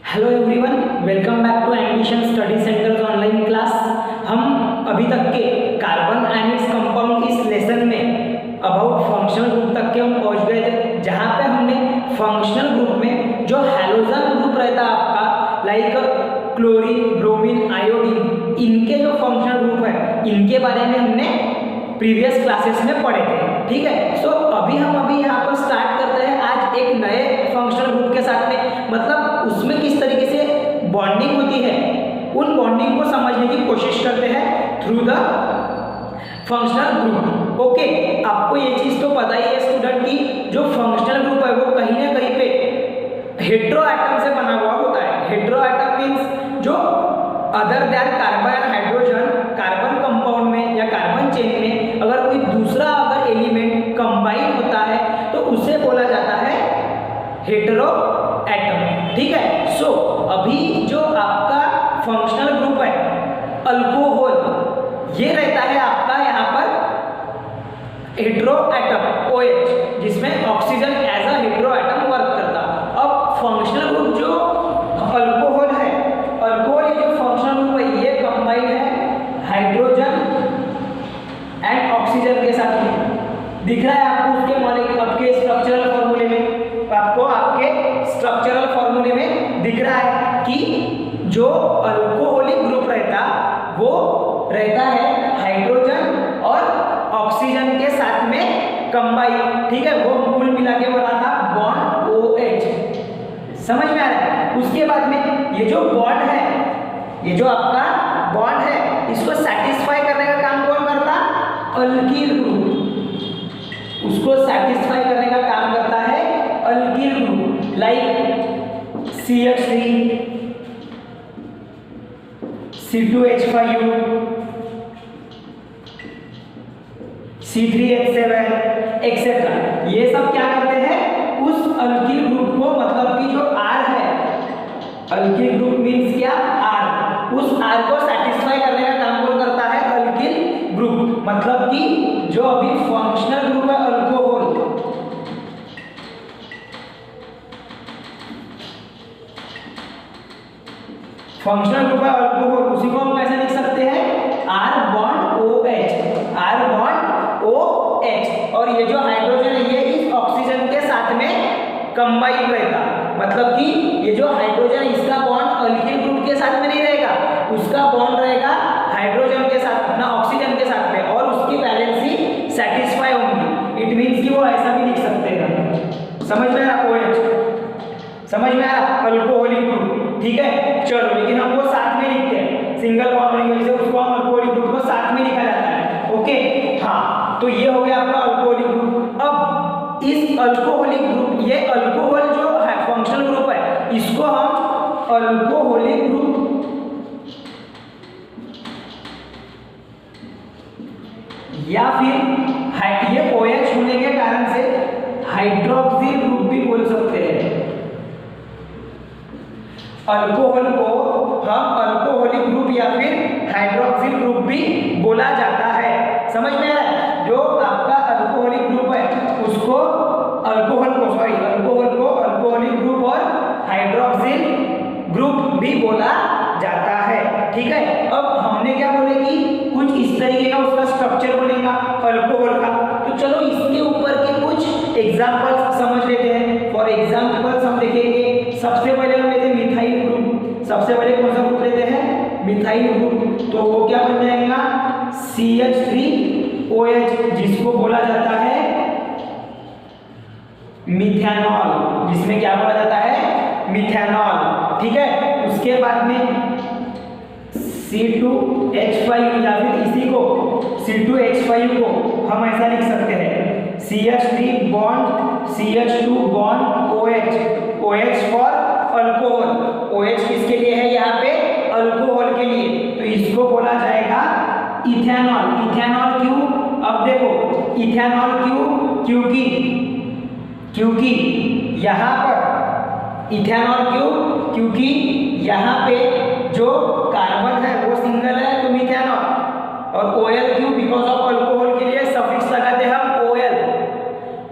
Hello everyone, welcome back to ambition study centers online class. हम अभी तक के कार्बन एंड इट्स कंपाउंड इस लेसन में अबाउट फंक्शनल ग्रुप तक के हम पहुंच गए थे, जहां पे हमने फंक्शनल ग्रुप में जो हैलोजन ग्रुप रहता है आपका, लाइक क्लोरीन, ब्रोमीन, आयोडीन, इनके जो फंक्शनल ग्रुप है इनके बारे में हमने प्रीवियस क्लासेस में पढ़े थे। ठीक है, सो अभी यहाँ पर स्टार्ट करते हैं आज एक नए फंक्शनल ग्रुप के साथ में, मतलब उसमें किस तरीके से बॉन्डिंग होती है उन बॉन्डिंग को समझने की कोशिश करते हैं through the functional group. Okay, आपको ये चीज तो पता ही है स्टूडेंट की जो फंक्शनल ग्रुप है वो कहीं ना कहीं पे हेटेरो एटम से बना हुआ होता है। हेटेरो एटम मीन्स जो other than carbon and hydrogen, carbon compound में या कार्बन चेन में अगर कोई दूसरा अगर एलिमेंट कंबाइन होता है तो उसे बोला जाता है हेटेरो एटम। ठीक है, सो अभी जो आपका फंक्शनल ग्रुप है अल्कोहल, ये रहता है आपका यहाँ पर हेटेरो एटम OH, जिसमें oxygen as a hetero atom work करता। अब फंक्शनल ग्रुप जो अल्कोहल है, अल्कोहल ये जो फंक्शनल ग्रुप है ये कंबाइन है हाइड्रोजन एंड ऑक्सीजन के साथ में। दिख रहा है आपको उसके मॉलिक्यूल आपके स्ट्रक्चरल फॉर्मूले में, आपको आपके स्ट्रक्चरल फॉर्मूले में दिख रहा है कि जो अल्कोहलिक ग्रुप रहता वो रहता है हाइड्रोजन और ऑक्सीजन के साथ में कंबाइन। ठीक है, वो मूल मिला के बना था बॉन्ड OH। समझ में आ रहा है? उसके बाद में ये जो बॉन्ड है, ये जो आपका बॉन्ड है, इसको सेटिस्फाई करने का काम कौन करता? Alkyl group. उसको सेटिस्फाई करने का काम करता है alkyl group, like CH3, C2H5, C3H7 etcetera. ये सब क्या करते हैं? उस अल्किल ग्रुप को, मतलब कि जो R है, अल्किल ग्रुप मीन्स क्या? R, उस R को सेटिस्फाई करने का काम कौन करता है? Alkyl group. मतलब कि जो अभी फंक्शनल ग्रुप है अल्कोहल, फंक्शनल ग्रुप है अल्कोहल, उसी को हम कैसे लिख सकते हैं? R bond OH, R bond OH। और ये जो हाइड्रोजन है ये इस ऑक्सीजन के साथ में कंबाइन रहता, मतलब कि ये जो हाइड्रोजन है इसका बॉन्ड अल्किल ग्रुप के साथ में नहीं रहेगा, उसका बॉन्ड रहेगा हाइड्रोजन के साथ ना ऑक्सीजन के साथ में, और उसकी वैलेंसी सेटिस्फाई होंगी। इट मींस कि वो ऐसा भी लिख सकते हैं। समझ में आ रहा? OH समझ में आ रहा? Alcoholic group. ठीक है, चलो, लेकिन हम वो साथ में लिखते हैं, सिंगल बॉन्ड की वजह से उसको हम अल्कोहलिक ग्रुप को साथ में लिखा जाता है। ओके, हाँ, तो ये हो गया आपका अल्कोहलिक ग्रुप। अब इस अल्कोहलिक ग्रुप, ये अल्कोहल जो है फंक्शनल ग्रुप है, इसको हम अल्कोहलिक ग्रुप या फिर ये OH होने के कारण से हाइड्रोक्सिल ग्रुप भी बोल सकते हैं। अल्कोहल को हम अल्कोहलिक ग्रुप या फिर हाइड्रोक्सिल ग्रुप भी बोला जाता है। समझ में आ रहा है? जो आपका अल्कोहलिक ग्रुप है उसको अल्कोहल को अल्कोहलिक ग्रुप और हाइड्रोक्सिल ग्रुप भी बोला जाता है। ठीक है, अब हमने क्या बोले कि कुछ इस तरीके का उसका स्ट्रक्चर बनेगा अल्कोहल का। तो चलो इसके ऊपर के कुछ एग्जांपल्स समझ लेते हैं। फॉर एग्जांपल्स हम देखेंगे, सबसे पहले हम लेते हैं मिथाइल ग्रुप। सबसे पहले कौन सा ग्रुप लेते हैं? Methyl group. तो वो क्या बन जाएगा? CH3OH, जिसको बोला जाता है मिथेनॉल, जिसमें क्या बोला जाता है? मिथेनॉल। ठीक है, उसके बाद में C2H5 या फिर इसी को C2H5 को हम ऐसा लिख सकते हैं CH3 bond CH2 bond OH for alcohol. OH किसके लिए है यहाँ पे? अल्कोहल के लिए। तो इसको बोला जाएगा इथेनॉल। इथेनॉल क्यों? अब देखो इथेनॉल क्यों? क्योंकि यहाँ पर इथेनॉल क्यों? क्योंकि यहाँ पे जो कार्बन है वो सिंगल है तो मिथेनॉल, और OL क्यों? बिकॉज ऑफ अल्कोहल के लिए सफिक्स लगाते हम OL,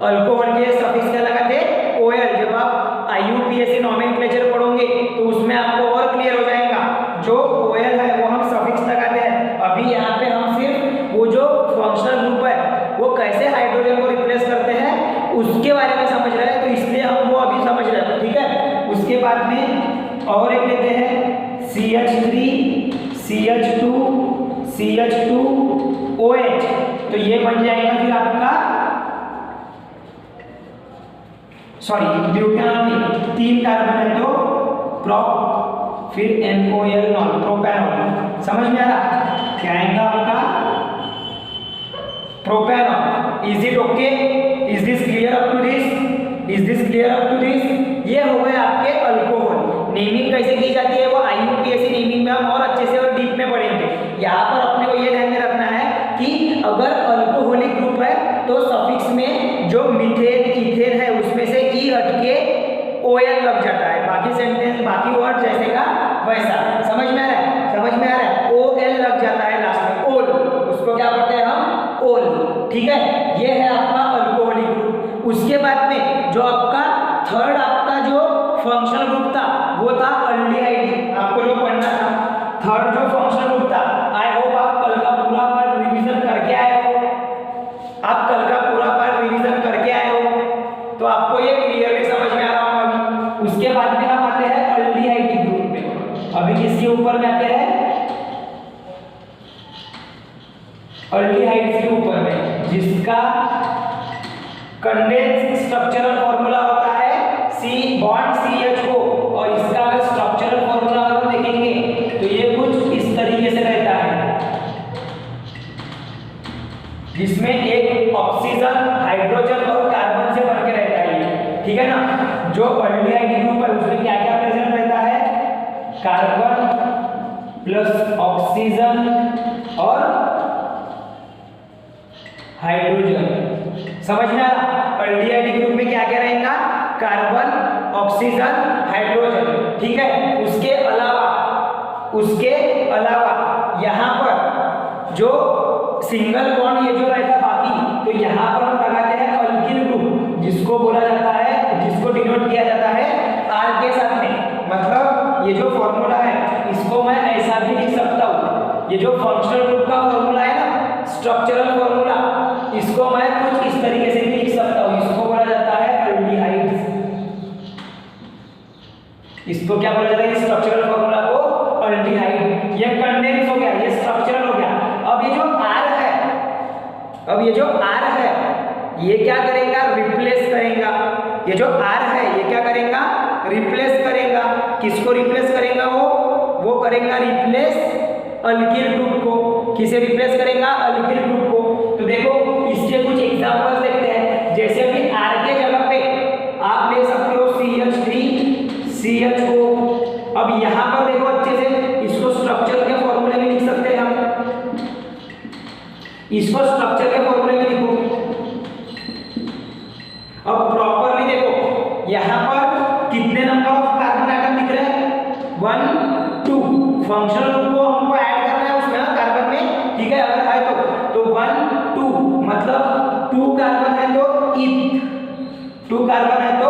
अल्कोहल के लिए सफिक्स क्या लगाते? OL। जब आप IUPAC नॉमेनक्लेचर पढ़ोगे तो उसमें उसके बारे में समझ रहे हैं, तो इसलिए हम वो अभी समझ रहे हैं, ठीक है। उसके बाद में और एक लेते हैं CH3 CH2 CH2 OH, तो ये बन जाएगा फिर आपका सॉरी ब्यूटेनॉल नहीं, 3 कार्बन है तो प्रोप, फिर NOL नॉन प्रोपेनॉल। समझ में आ रहा क्या आएगा आपका propanol. Is it okay? Is this clear up to this? Is this clear up to this? ये हो गए आपके अल्कोहल। नेमिंग कैसे की जाती है वो IUPAC नेमिंग में हम और अच्छे से और डीप में पढ़ेंगे। यहाँ पर अपने को ये ध्यान में रखना है कि अगर अल्कोहलिक ग्रुप है तो सफिक्स में जो मीथेन इथेन है उसमें से ई हटके OL लग जाता है, बाकी सेंटेंस बाकी वर्ड जैसे का वैसा। समझ में आ रहा है? समझ में आ रहा है? OL लग जाता है लास्ट में, ओल, उसको क्या पढ़ते हैं हम? ओल, ठीक है। ये है आपका अल्कोहलिक ग्रुप। उसके बाद में जो आपका थर्ड आपका जो फंक्शनल ग्रुप था वो था अल्डिहाइड। आपको जो पढ़ना था थर्ड जो फंक्शनल ग्रुप था, आई होप आप कल का पूरा पार्ट रिवीजन करके आए हो। आप कल का पूरा पार्ट रिवीजन करके आए हो तो आपको ये क्लियरली समझ में आ रहा होगा अभी। उसके बाद में हम आते हैं अल्डिहाइड ग्रुप में। अभी किसके ऊपर में आते हैं? अल्डिहाइड्स के ऊपर में, जिसका कंडेंस स्ट्रक्चरल फॉर्मूला होता है C बॉन्ड CHO, और इसका अगर स्ट्रक्चरल फॉर्मूला हम देखेंगे तो ये कुछ इस तरीके से रहता है, जिसमें एक ऑक्सीजन हाइड्रोजन और कार्बन से बनके रहता है ये, ठीक है ना। जो अल्डिहाइड ग्रुप है उसमें क्या क्या प्रेजेंट रहता है? कार्बन प्लस ऑक्सीजन और हाइड्रोजन। समझ में आ रहा? अल्डिहाइड ग्रुप में क्या क्या रहेगा? कार्बन, ऑक्सीजन, हाइड्रोजन, ठीक है। उसके अलावा यहाँ पर जो सिंगल बॉन्ड ये जो रहता बाकी, तो यहाँ पर हम लगाते हैं अल्किल ग्रुप, जिसको बोला जाता है, जिसको डिनोट किया जाता है R के साथ में। मतलब ये जो फॉर्मूला है इसको मैं ऐसा भी लिख सकता हूँ, ये जो फंक्शनल ग्रुप का फॉर्मूला है ना, स्ट्रक्चरल फॉर्मूला, इसको मैं कुछ इस तरीके से भी लिख सकता हूँ। इसको बोला जाता है अल्डिहाइड्स। इसको क्या बोला जाता है? स्ट्रक्चरल फॉर्मूला को अल्डिहाइड। ये कंडेंस हो गया, ये स्ट्रक्चरल हो गया। अब ये जो R है, अब ये जो R है ये क्या करेगा? रिप्लेस करेगा। ये जो R है ये क्या करेगा? रिप्लेस करेगा। किसको रिप्लेस करेगा? वो करेगा रिप्लेस अल्किल ग्रुप को। किसे रिप्लेस करेगा? अल्किल ग्रुप को। तो देखो इसके कुछ एग्जांपल्स देखते हैं। जैसे अभी R के जगह पे आप ले सकते हो CH3 CHO। अब यहाँ पर देखो अच्छे से, इसको स्ट्रक्चर के फॉर्मूले में लिख सकते हैं हम। इसको स्ट्रक्चर के फॉर्मूले में लिखो। अब प्रॉपरली देखो यहाँ पर कितने नंबर ऑफ कार्बन एटम दिख रहे हैं? 1 2। फंक्शनल ग्रुप को हमको ऐड करना है उसमें कार्बन में, ठीक है। अगर है तो 1 2 मतलब 2 कार्बन है तो इथ, 2 कार्बन है तो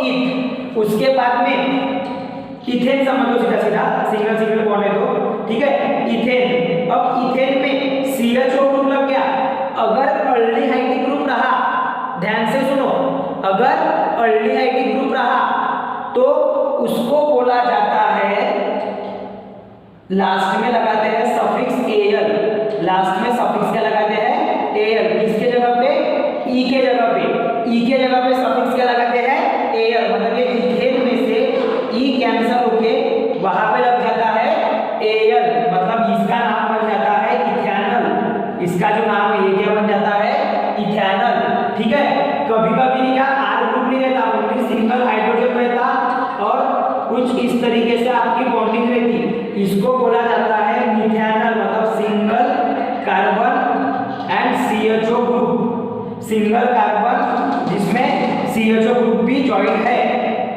इथ। उसके बाद में इथेन समझ लो सीधा सीधा, सिंगल सिंगल बॉन्ड है तो, ठीक है, इथेन। अब इथेन में CHO ग्रुप लग गया। अगर अल्डिहाइड ग्रुप रहा, ध्यान से सुनो, अगर अल्डिहाइड ग्रुप रहा तो उसको बोला जाता है, लास्ट में लगाते हैं सफिक्स Al। लास्ट में सफिक्स क्या लगाते हैं? Al। किसके जगह पे? E के जगह पे। E के जगह पे सफिक्स क्या लगाते हैं? Al। मतलब ये इथेन में से E कैंसिल होके वहां पे लग जाता है Al। मतलब इसका नाम बन जाता है इथेनॉल। इसका जो नाम है ये क्या बन जाता है? इथेनॉल, ठीक है। कभी कभी क्या R ग्रुप नहीं रहता, ओनली सिंगल हाइड्रोजन रहता और कुछ इस तरीके से आपकी बॉन्डिंग रहती। इसको बोला जाता है मिथेनॉल। मतलब single carbon and CHO group, single carbon जिसमें CHO ग्रुप भी जॉइंट है,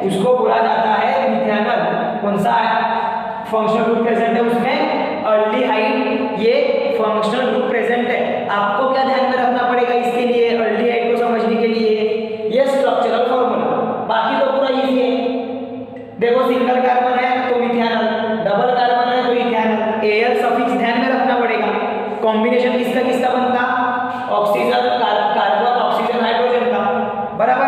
उसको बोला जाता है मिथेनॉल। कौन सा फंक्शनल ग्रुप प्रेजेंट है उसमें? अल्डिहाइड। ये फंक्शनल ग्रुप प्रेजेंट है। आपको क्या ध्यान में रखना पड़ेगा इसके लिए, अल्डिहाइड को समझने के लिए? ये स्ट्रक्चरल फॉर्मूला, बाकी तो पूरा इजी है। देखो सिंगल कार्बन है तो मिथेनॉल, डबल कार्बन है तो इथेनॉल। Al सफिक्स ध्यान में रखना पड़ेगा। कॉम्बिनेशन किसका किसका बनता? ऑक्सीजन कार्बन ऑक्सीजन हाइड्रोजन का, बराबर।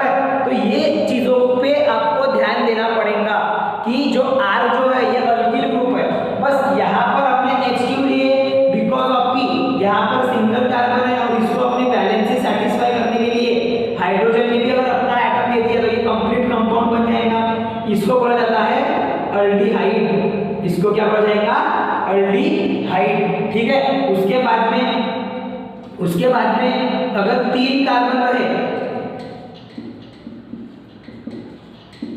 अल्डिहाइड, इसको क्या बोला जाएगा, अल्डिहाइड। ठीक है, उसके बाद में अगर 3 कार्बन रहे,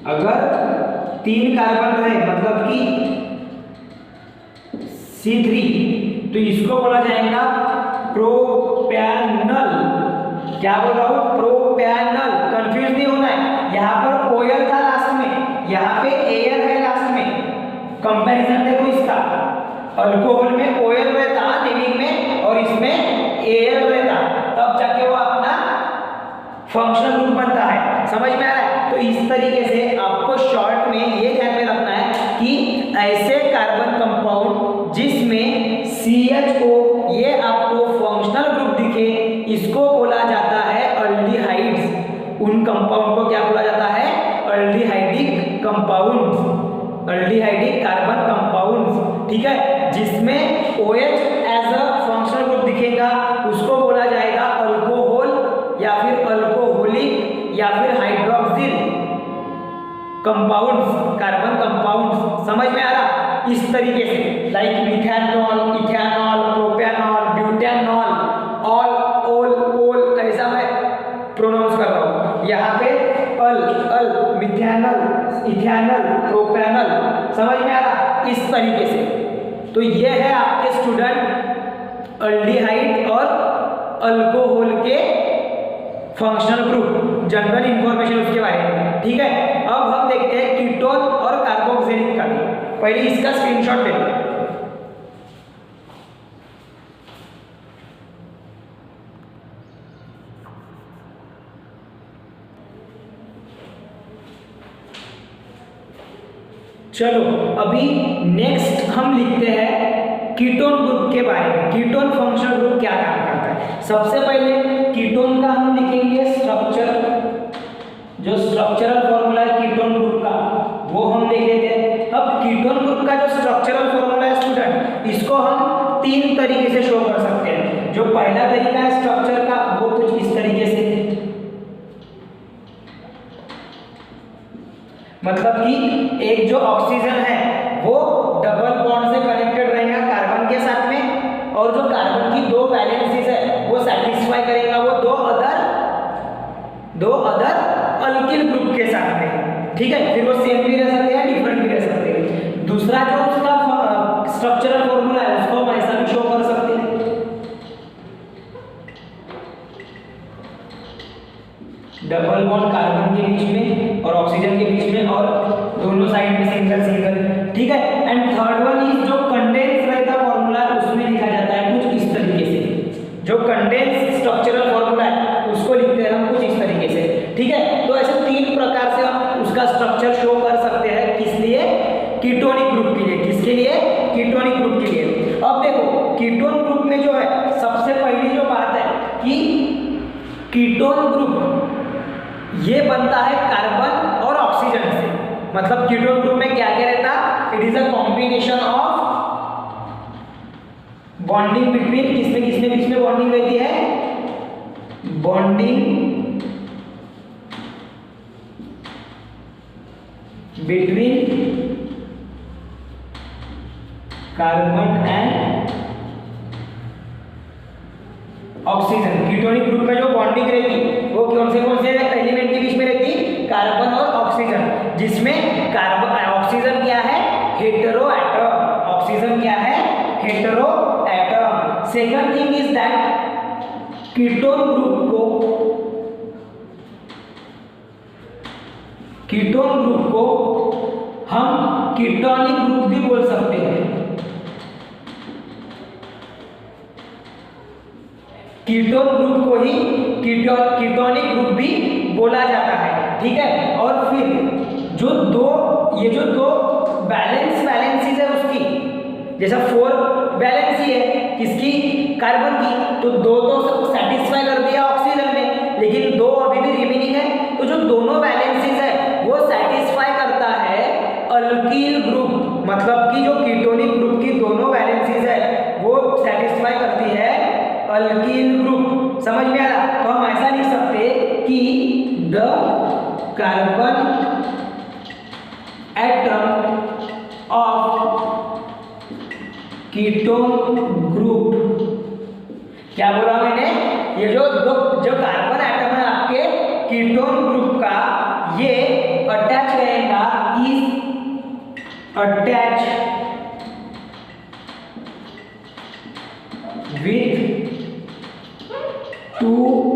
अगर 3 कार्बन रहे मतलब कि C3, तो इसको बोला जाएगा प्रोपैनल। क्या बोल रहा हूं, प्रोपैनल। कंफ्यूज नहीं होना है, यहाँ पर ओएल था लास्ट में, यहाँ पे एयर है लास्ट में। कंपैरिजन देखो इसका, अल्कोहल में ओएल रहता नेमिंग में और इसमें एयर रहता, तब जाके वो अपना फंक्शनल ग्रुप बनता है। समझ में आ रहा है? तो इस तरीके से आपको शॉर्ट में ये ध्यान में रखना है कि ऐसे कार्बन कंपाउंड जिसमें CHO ये आपको फंक्शनल ग्रुप दिखे, इसको बोला जाता है अल्डिहाइड्स। उन कंपाउंड को क्या बोला जाता है, aldehydic compounds, aldehydic carbon compounds. ठीक है, जिसमें OH as a functional group दिखेगा उसको बोला जाएगा अल्कोहल या फिर अल्कोहलिक या फिर हाइड्रोक्सिल कंपाउंड्स, कार्बन कंपाउंड्स। समझ में आ रहा? इस तरीके से like methanol, ethanol, propanol, butanol, all, ओल, ओल, ऐसा मैं प्रोनाउंस कर रहा हूँ। यहाँ पे अल, मिथेनॉल, इथेनॉल, प्रोपेनॉल। समझ में आ रहा? इस तरीके से। तो ये है आपके स्टूडेंट अल्डिहाइड और अल्कोहल के फंक्शनल ग्रुप, जनरल इंफॉर्मेशन उसके बारे में। ठीक है, अब हम देखते हैं कीटोन और कार्बोक्सिलिक का भी। पहले इसका स्क्रीनशॉट ले लो। चलो अभी नेक्स्ट हम लिखते हैं कीटोन ग्रुप के बारे में। कीटोन फंक्शनल ग्रुप क्या काम करता है? सबसे पहले कीटोन का हम लिखेंगे स्ट्रक्चर, जो स्ट्रक्चरल फॉर्मूला है कीटोन ग्रुप का वो हम देख लेते हैं। अब कीटोन ग्रुप का जो स्ट्रक्चरल फॉर्मूला है स्टूडेंट, इसको हम 3 तरीके से शो कर सकते हैं। जो पहला तरीका है स्ट्रक्चर का वो कुछ इस तरीके से, मतलब कि एक जो ऑक्सीजन है वो डबल बॉन्ड से कनेक्टेड रहेगा कार्बन के साथ में, और जो कार्बन की 2 वैलेंसीज है वो सेटिस्फाई करेगा वो दो अदर अल्किल ग्रुप के साथ में। ठीक है, फिर वो सेम भी रह सकते हैं, डिफरेंट भी रह सकते हैं। दूसरा जो उसका स्ट्रक्चरल फॉर्मूला है उसको हम ऐसा भी शो कर सकते हैं, डबल बॉन्ड कार्बन के बीच में और ऑक्सीजन के बीच में और दोनों साइड में सिंगल सिंगल। ठीक है, एंड थर्ड वन इज जो कंडेंस रहता फॉर्मूला उसमें लिखा जाता है कुछ इस तरीके से। जो कंडेंस स्ट्रक्चरल फॉर्मूला है उसको लिखते हैं हम कुछ इस तरीके से। ठीक है, तो ऐसे 3 प्रकार से हम उसका स्ट्रक्चर शो कर सकते हैं। किस लिए? कीटोनिक ग्रुप के लिए। किसके लिए? कीटोनिक ग्रुप के लिए। अब देखो कीटोन ग्रुप में जो है सबसे पहली जो बात है कि कीटोन ग्रुप ये बनता है कार्बन और ऑक्सीजन से। मतलब कीटोन ग्रुप में क्या क्या रहता? It is a combination of bonding between, किसमें बीच में बॉन्डिंग रहती है? Bonding between carbon and oxygen. Ketonic group में जो बॉन्डिंग रहती वो कौन से एलिमेंट के बीच में रहती? कार्बन और ऑक्सीजन, जिसमें कार्बन ऑक्सीजन क्या है? Hetero atom. ऑक्सीजन क्या है? Hetero atom. Second thing is that ketone group को हम कीटोनिक ग्रुप भी बोल सकते हैं। कीटोन ग्रुप को ही कीटोनिक ग्रुप भी बोला जाता है। ठीक है, और फिर जो दो वैलेंसीज है उसकी, जैसा 4 वैलेंसी है किसकी? कार्बन की, तो 2 तो सेटिस्फाई कर दिया ऑक्सीजन ने, लेकिन 2 अभी भी रिमेनिंग है। तो जो दोनों वैलेंसीज है वो सेटिस्फाई करता है अल्किल ग्रुप, मतलब कि जो कीटोनिक ग्रुप की दोनों वैलेंसीज है वो सेटिस्फाई करती है अल्किल ग्रुप। समझ में आ रहा? तो हम ऐसा लिख सकते कि the carbon atom ketone group. क्या बोला मैंने? ये जो कार्बन एटम है आपके कीटोन ग्रुप का, ये अटैच रहेगा, is attach with to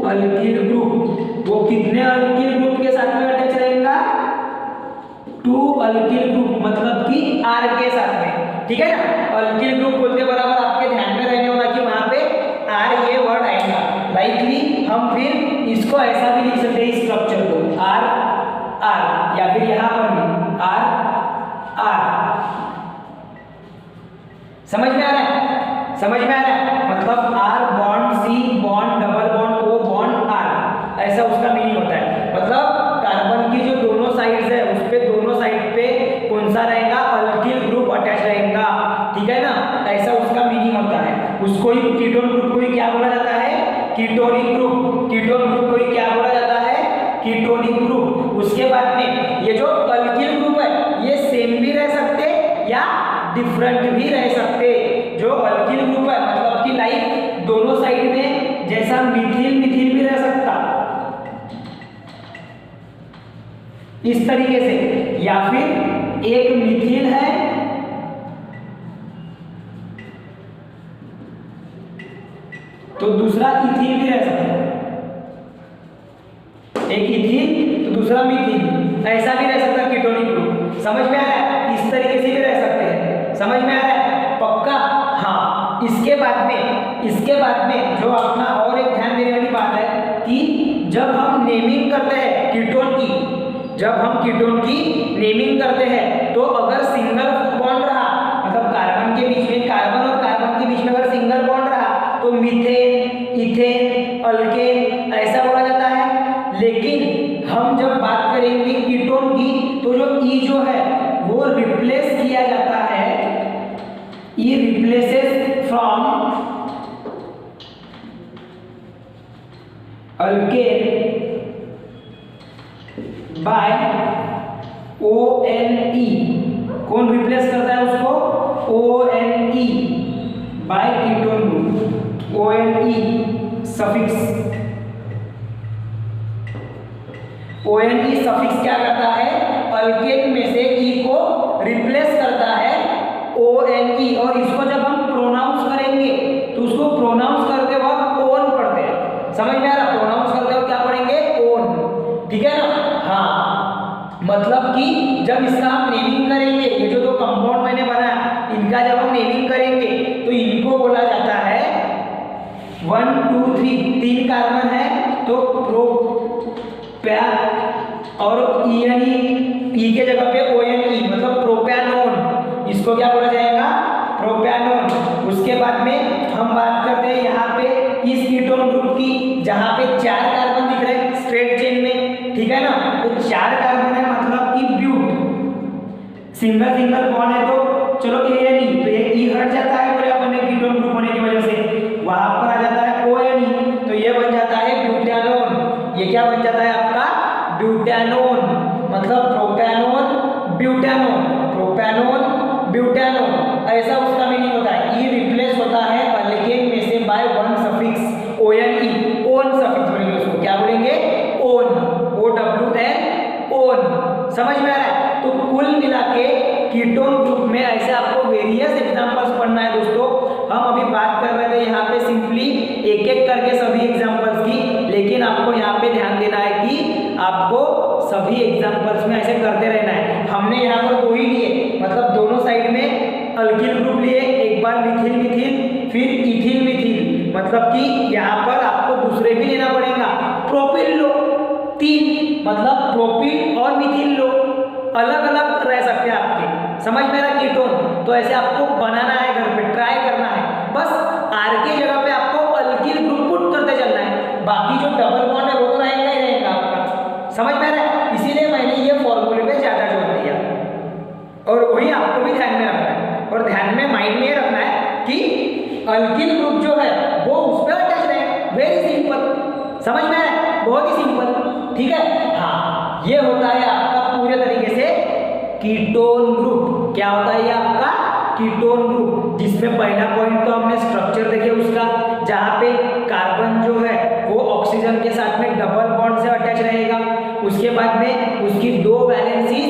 alkyl group. वो कितने अल्किल ग्रुप के साथ में अटैच रहेगा? टू अल्किल ग्रुप, मतलब कि R के साथ में, ठीक है ना। अल्किल ग्रुप बोलते बराबर आपके ध्यान में रहने वाला कि वहां पे R ये वर्ड आएगा। लाइकली हम फिर इसको ऐसा भी लिख सकते हैं, स्ट्रक्चर को R R, या फिर यहां पर भी R R। समझ में आ रहा है? समझ में आ रहा है? मतलब R bond C bond double bond O bond R, ऐसा उसका मीनिंग होता है। मतलब कार्बन की जो दोनों साइड्स है उस पे दोनों साइड पे कौन सा रहेगा? अल्किल ग्रुप अटैच रहेगा, ठीक है ना। ऐसा उसका मीनिंग होता है। उसको ही कीटोन ग्रुप को ही क्या बोला जाता है? Ketonic group. कीटोन ग्रुप को ही क्या बोला जाता है? Ketonic group. उसके बाद में ये जो अल्किल ग्रुप है ये सेम भी रह सकते या डिफरेंट भी रह सकते। जो अल्किल ग्रुप है मतलब कि लाइक दोनों साइड में जैसा मिथिल मिथिल भी रह सकता इस तरीके से, या फिर एक मिथिल है तो दूसरा इथिल भी रह सकता है। एक इथिल तो दूसरा मिथिल, ऐसा भी रह सकता है कीटोनिक ग्रुप। समझ में आ रहा है? इस तरीके से भी रह सकते हैं। समझ में आ रहा है? पक्का? हाँ। इसके बाद में जो अपना और एक ध्यान देने वाली बात है कि जब हम नेमिंग करते हैं कीटोन की, जब हम कीटोन की नेमिंग करते हैं तो अगर सिंगल बॉन्ड रहा, मतलब कार्बन के बीच में, कार्बन और कार्बन के बीच में अगर सिंगल बॉन्ड रहा तो मीथेन, इथेन, अल्केन ऐसा बोला जाता है। लेकिन हम जब बात करेंगे कीटोन की तो जो ई जो है वो रिप्लेस किया जाता है, ई replaces from alkane by ONE। कौन रिप्लेस करता है उसको? ONE by ketone group. ONE suffix, ONE suffix क्या करता है? अल्केन में से E को रिप्लेस करता है ONE, और इसको जब हम प्रोनाउंस करेंगे तो उसको प्रोनाउंस करते वक्त ओन पढ़ते हैं। समझ में आ रहा? प्रोनाउंस करते वक्त क्या पढ़ेंगे? ओन, ठीक है ना। हाँ, मतलब कि जब इसका हम नेमिंग करेंगे, ये जो दो कंपाउंड मैंने बनाया इनका जब हम नेमिंग करेंगे तो इनको बोला जाता है 1 2 3, 3 कार्बन है तो प्रोप्या, और ई के जगह पे ONE मतलब प्रोप्यानोन, इसको क्या बोला जाएगा? प्रोप्यानोन। उसके बाद में हम बात करते हैं यहाँ पे इस कीटोन ग्रुप की, जहाँ पे 4 कार्बन दिख रहे हैं स्ट्रेट चेन में, ठीक है ना। तो 4 कार्बन है मतलब कि ब्यूट, सिंगल सिंगल बॉन्ड है तो चलो ANE, तो ये ई हट जाता है बोले अपने कीटोन ग्रुप होने की वजह से, वहां पर आ जाता है ONE, तो ये बन जाता है ब्यूटानोन। ये क्या बन जाता है आपका? ब्यूटानोन, मतलब प्रोपैनोन ब्यूटानोन, प्रोपैनोन ब्यूटानोन, ऐसा उसका मीनिंग होता है। ई रिप्लेस होता है अल्केन में से by 1 suffix ONE, one suffix बोलेंगे उसको, क्या बोलेंगे? One, OWN, one. समझ में आ रहा है? तो कुल मिला के कीटोन ग्रुप में ऐसे आपको वेरियस एग्जांपल्स पढ़ना है दोस्तों। हम अभी बात कर रहे थे यहाँ पे सिंपली एक एक करके सभी एग्जांपल्स की, लेकिन आपको यहाँ पे ध्यान देना है कि आपको सभी एग्जांपल्स में ऐसे करते रहना है। हमने यहाँ पर 2 ही लिए, मतलब दोनों साइड में अल्किल ग्रुप लिए, एक बार मिथिल मिथिल फिर इथिल मिथिल, मतलब कि यहाँ पर आपको दूसरे भी लेना पड़ेगा। प्रोपिल लो 3, मतलब प्रोपिल और मिथिल लो, अलग अलग रह सकते हैं आपके। समझ में आ रहा? कीटोन तो ऐसे आपको बनाना है, घर पे ट्राई करना है। बस R की जगह पे आपको अल्किल ग्रुप पुट करते चलना है, बाकी जो डबल बॉन्ड है वो तो रहेगा ही रहेगा आपका। समझ में आ रहा है? इसीलिए मैंने ये फॉर्मूले पे ज्यादा जोर दिया, और वही आपको भी ध्यान में रखना है, और ध्यान में माइंड में रखना है कि अल्किल ग्रुप जो है वो उस पर अटैच रहे। वेरी सिंपल, समझ में आ रहा है? बहुत ही सिंपल, ठीक है। हाँ, ये होता है आपका पूरे तरीके से कीटोन ग्रुप। क्या होता है ये आपका? कीटोन ग्रुप, जिसमें पहला पॉइंट तो हमने स्ट्रक्चर देखे उसका, जहाँ पे कार्बन जो है वो ऑक्सीजन के साथ में डबल बॉन्ड से अटैच रहेगा। उसके बाद में उसकी 2 वैलेंसी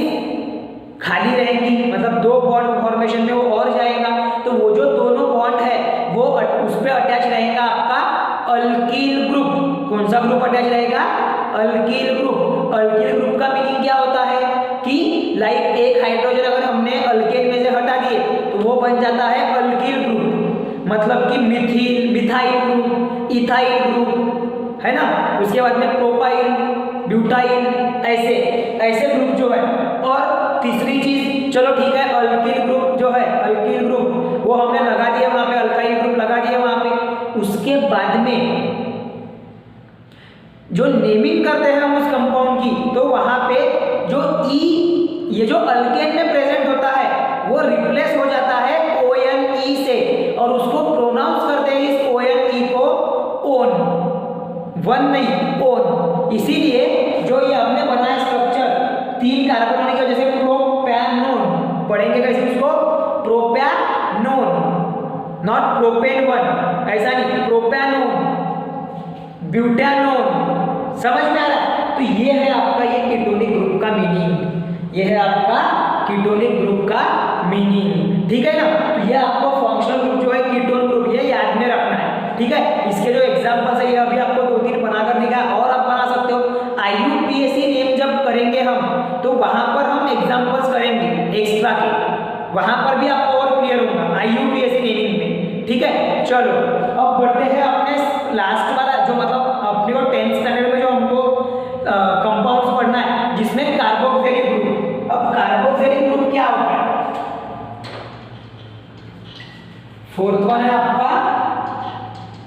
खाली रहेंगी, मतलब 2 बॉन्ड फॉर्मेशन में वो और जाएगा, तो वो जो दोनों बॉन्ड है वो उस पे अटैच रहेगा आपका अल्कील ग्रुप। कौन सा ग्रुप अटैच रहेगा? Alkyl group. अल्कील ग्रुप का मीनिंग क्या होता है कि लाइक एक हाइड्रोजन अगर हमने अल्केन में से हटा दिए तो वो बन जाता है अल्कील ग्रुप, मतलब कि Mithil, methyl group, ethyl group, है ना। उसके बाद में प्रोपाइल, ब्यूटाइल, ऐसे ऐसे ग्रुप जो है। और तीसरी चीज, चलो ठीक है, अल्कील ग्रुप जो है, अल्कील ग्रुप वो हमने लगा दिया वहां पे, अल्काइल ग्रुप लगा दिया वहां पे। उसके बाद में जो नेमिंग करते हैं हम उस कंपाउंड की, तो वहां पे जो ई, ये जो अल्केन में प्रेजेंट होता है वो रिप्लेस हो जाता है ONE से, और उसको प्रोनाउंस करते हैं इस ONE को ओन, वन नहीं ओन। इसीलिए जो ये हमने बनाया स्ट्रक्चर 3 कार्बन होने की वजह से प्रोपैनोन, पढ़ेंगे कैसे उसको? प्रोपैनोन, नॉट प्रोपेन 1, ऐसा नहीं, प्रोपैनोन, ब्यूटानोन। समझ में आ रहा है? तो ये है आपका ये कीटोनिक ग्रुप का मीनिंग, ये है आपका कीटोनिक ग्रुप का मीनिंग, ठीक है ना। तो ये आपको फंक्शनल ग्रुप जो है कीटोन ग्रुप, ये याद में रखना है, ठीक है। इसके जो एग्जांपल्स है ये अभी आपको 2-3 बनाकर दिखा, और आप बना सकते हो। IUPAC नेम जब करेंगे हम तो वहां पर हम एग्जांपल्स करेंगे एक्स्ट्रा के, वहां पर भी आपको और क्लियर होगा IUPAC नेमिंग में, ठीक है। चलो अब बढ़ते हैं अपने लास्ट वाला, जो मतलब अपने को 10th स्टैंडर्ड में जो हमको कंपाउंड्स पढ़ना है, जिसमें कार्बोक्सिलिक ग्रुप। अब कार्बोक्सिलिक ग्रुप क्या होता है? 4th वन है आपका,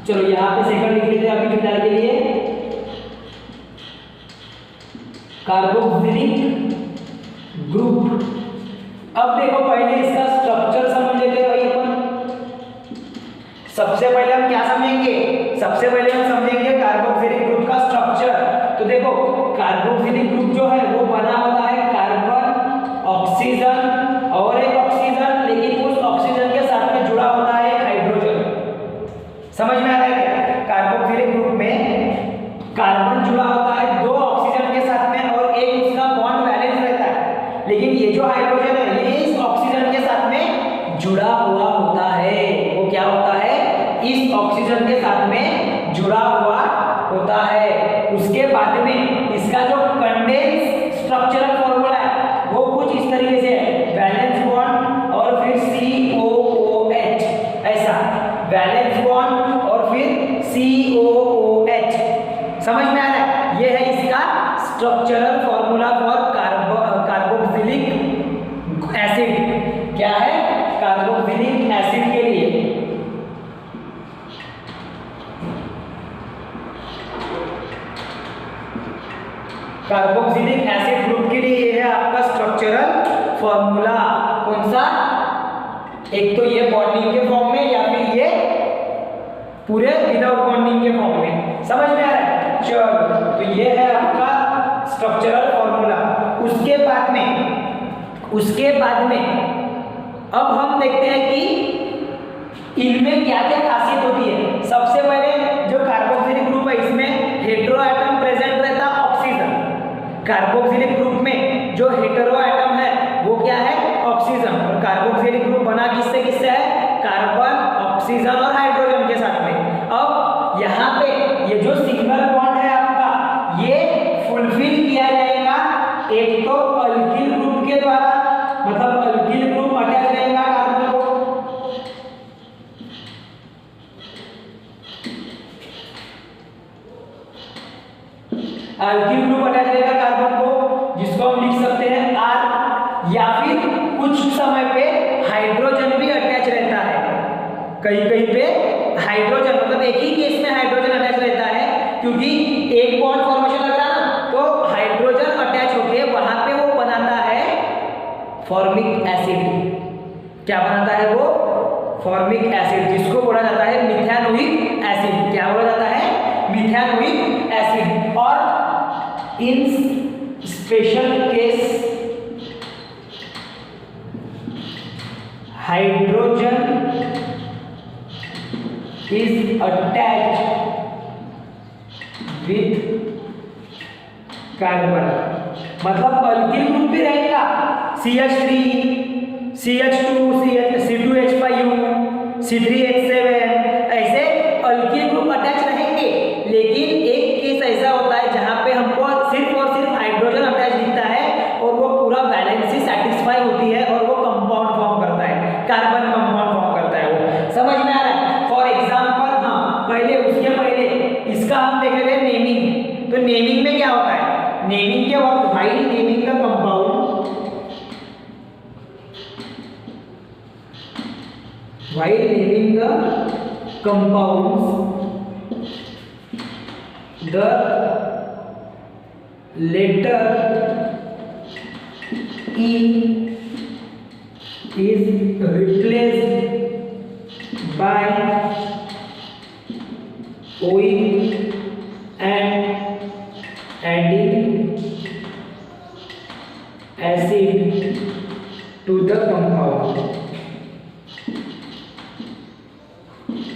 चलो यहाँ पे सेकंड लिख लेते हैं अभी फिलहाल के लिए, कार्बोक्सिलिक ग्रुप। अब देखो पहले इसका स्ट्रक्चर समझ लेते हैं भाई अपन। सबसे पहले हम क्या समझेंगे? सबसे पहले हम समझेंगे कार्बोक्सिलिक ग्रुप का स्ट्रक्चर। तो देखो कार्बोक्सिलिक ग्रुप जो है वो बना होता है कार्बन, ऑक्सीजन और एक ऑक्सीजन, लेकिन उस ऑक्सीजन के साथ में जुड़ा होता है एक हाइड्रोजन। समझ में आ रहा है क्या? कार्बोक्सिलिक ग्रुप में कार्बन जुड़ा होता है 2 ऑक्सीजन के साथ में, और एक उसका बॉन्ड बैलेंस रहता है, लेकिन ये जो हाइड्रोजन है ये इस ऑक्सीजन के साथ में जुड़ा हुआ होता है। वो क्या होता है? इस ऑक्सीजन के साथ में जुड़ा हुआ होता है। उसके बाद में इसका जो कंडेंस स्ट्रक्चरल फॉर्मूला है वो कुछ इस तरीके से है, वैलेंस बॉन्ड और फिर COOH, ऐसा वैलेंस बॉन्ड और फिर COOH। समझ में आ रहा है? ये है इसका structural formula for carboxylic acid. क्या है? कार्बोक्सिलिक एसिड के लिए कार्बोक्सिलिक एसिड ग्रुप के लिए ये है आपका स्ट्रक्चरल फॉर्मूला। कौन सा? एक तो ये बॉन्डिंग के फॉर्म में, या फिर ये पूरे विदाउट बॉन्डिंग के फॉर्म में। समझ में आ रहा है? चलो तो ये है आपका स्ट्रक्चरल फॉर्मूला। उसके बाद में अब हम देखते हैं कि इनमें क्या क्या खासियत होती है। सबसे पहले जो कार्बोक्सिलिक ग्रुप है इसमें हेटेरो एटम प्रेजेंट रहता है ऑक्सीजन। कार्बोक्सिलिक ग्रुप में जो हेटेरो एटम है वो क्या है? ऑक्सीजन। और कार्बोक्सिलिक ग्रुप बना किससे किससे है? कार्बन, ऑक्सीजन और हाइड्रोजन के साथ में। अब यहाँ पे ये जो सिंगल बॉन्ड है आपका ये फुलफिल किया जाएगा एक तो अल्किल ग्रुप के द्वारा, मतलब अल्किल ग्रुप अटैच रहेगा कार्बन को, अल्किल ग्रुप अटैच रहेगा कार्बन को, जिसको हम लिख सकते हैं R, या फिर कुछ समय पे हाइड्रोजन भी अटैच रहता है। कहीं कहीं पे हाइड्रोजन, मतलब एक ही केस में हाइड्रोजन अटैच रहता है, क्योंकि एक बॉन्ड फॉर्मेशन लग रहा है ना, तो हाइड्रोजन अटैच होके वहां पे वो बनाता है फॉर्मिक एसिड। क्या बनाता है वो? फॉर्मिक एसिड, जिसको बोला जाता है मिथैनोइक एसिड। क्या बोला जाता है? Methanoic acid. और in special case hydrogen is attached with carbon, मतलब अल्किल ग्रुप भी रहेगा CH3, CH2, C2H5, C3H7, ऐसे अल्किल ग्रुप अटैच रहेंगे। लेकिन एक केस ऐसा होता है जहां पे हमको सिर्फ और सिर्फ हाइड्रोजन अटैच दिखता है और वो पूरा वैलेंसी सेटिस्फाई होती है और वो कंपाउंड फॉर्म करता है, कार्बन कंपाउंड फॉर्म करता है। वो समझ में आ रहा है? फॉर एग्जांपल हाँ, पहले उसके पहले इसका हम देख रहे थे नेमिंग। तो नेमिंग में क्या होता है? नेमिंग के वक्त भाई नेमिंग का compound, while naming the compounds the letter E is replaced by OE and adding acid to the compound।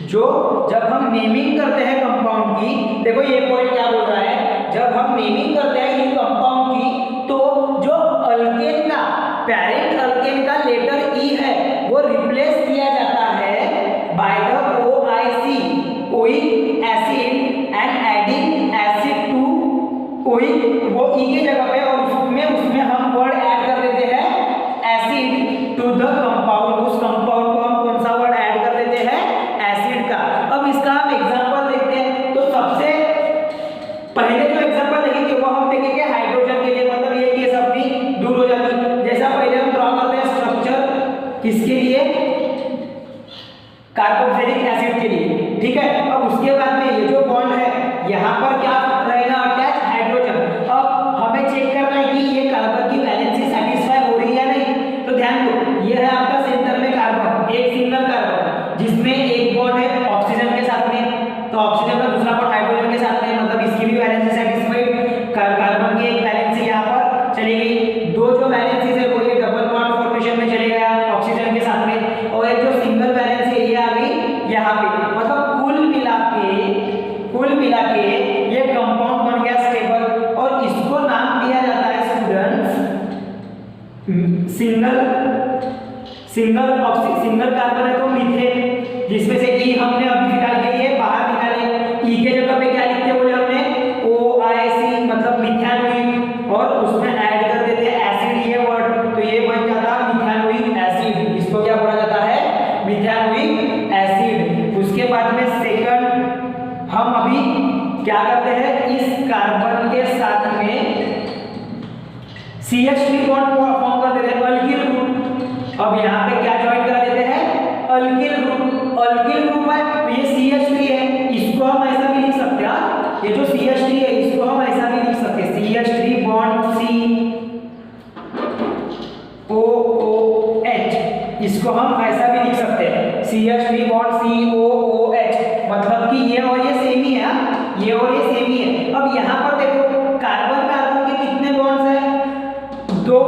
जो जब हम नेमिंग करते हैं कंपाउंड की, देखो ये पॉइंट क्या बोल रहा है, जब हम नेमिंग करते हैं इन कंपाउंड की तो जो अल्केन का पेरेंट अल्केन का लेटर ई है वो रिप्लेस किया जाता है by the OIC oic acid and adding acid to oic, वो ई के जगह पे और उसमें हम वर्ड ऐड कर देते हैं एसिड टू द कंपाउंड। उस कंपाउंड को हम कौन सा वर्ड ऐड कर देते हैं? एसिड का। अब इसका हम एग्जांपल देखते हैं। तो सबसे पहले जो एग्जांपल देखेंगे वो हम देखेंगे हाइड्रोजन के लिए, मतलब ये केस अपनी दूर हो जाती। जैसा पहले हम ड्रॉ करते हैं स्ट्रक्चर किसके लिए? कार्बोक्सिलिक एसिड के लिए, ठीक है। अब उसके बाद में ये जो बॉन्ड है यहाँ पर क्या रहेगा? Attach hydrogen. अब हमें चेक करना है कि ये कार्बन की वैलेंसी सेटिस्फाई हो रही है नहीं। तो ध्यान दो, ये है आपका सेंटर में कार्बन, एक सिंगल कार्बन जिसमें एक बॉन्ड है ऑक्सीजन के साथ में, तो ऑक्सीजन का दूसरा बॉन्ड हाइड्रोजन के साथ में, मतलब इसकी भी वैलेंसी सेटिस्फाइड। कार्बन की एक वैलेंसी यहाँ पर चली गई, दो जो वैलेंसीज है वो ये डबल बॉन्ड फॉर्मेशन में चले गया ऑक्सीजन के साथ में, और एक जो सिंगल वैलेंसी है ये आ गई यहाँ पे। मतलब कुल मिला के ये कंपाउंड बन गया स्टेबल, और इसको नाम दिया जाता है स्टूडेंट्स सिंगल कार्बन है तो मीथेन, जिसमें से ई हमने अभी निकाल के लिए बाहर निकाले। ई के जगह पे क्या लिखते बोले हमने? OIC, मतलब मिथानोइक, और उसमें ऐड कर देते हैं एसिड, ये वर्ड, तो ये बन जाता है मिथानोइक एसिड। इसको क्या बोला जाता है? मिथानोइक एसिड। उसके बाद में सेकंड हम अभी क्या करते हैं? इस कार्बन के साथ में CH3 बॉन्ड फॉर्म कर देते हैं, अल्किल ग्रुप। अब यहाँ पे क्या ज्वाइन करा देते हैं? Alkyl group. अल्किल ग्रुप है तो ये CH3 है, इसको हम ऐसा भी लिख सकते हैं। ये जो CH3 है इसको हम ऐसा भी लिख सकते हैं, CH3 बॉन्ड COOH, इसको हम ऐसा भी लिख सकते हैं, CH3 बॉन्ड COOH, मतलब कि ये और ये सेम ही है, ये और ये सेम ही है। अब यहाँ पर देखो कार्बन कार्बन के कितने बॉन्ड्स हैं? दो,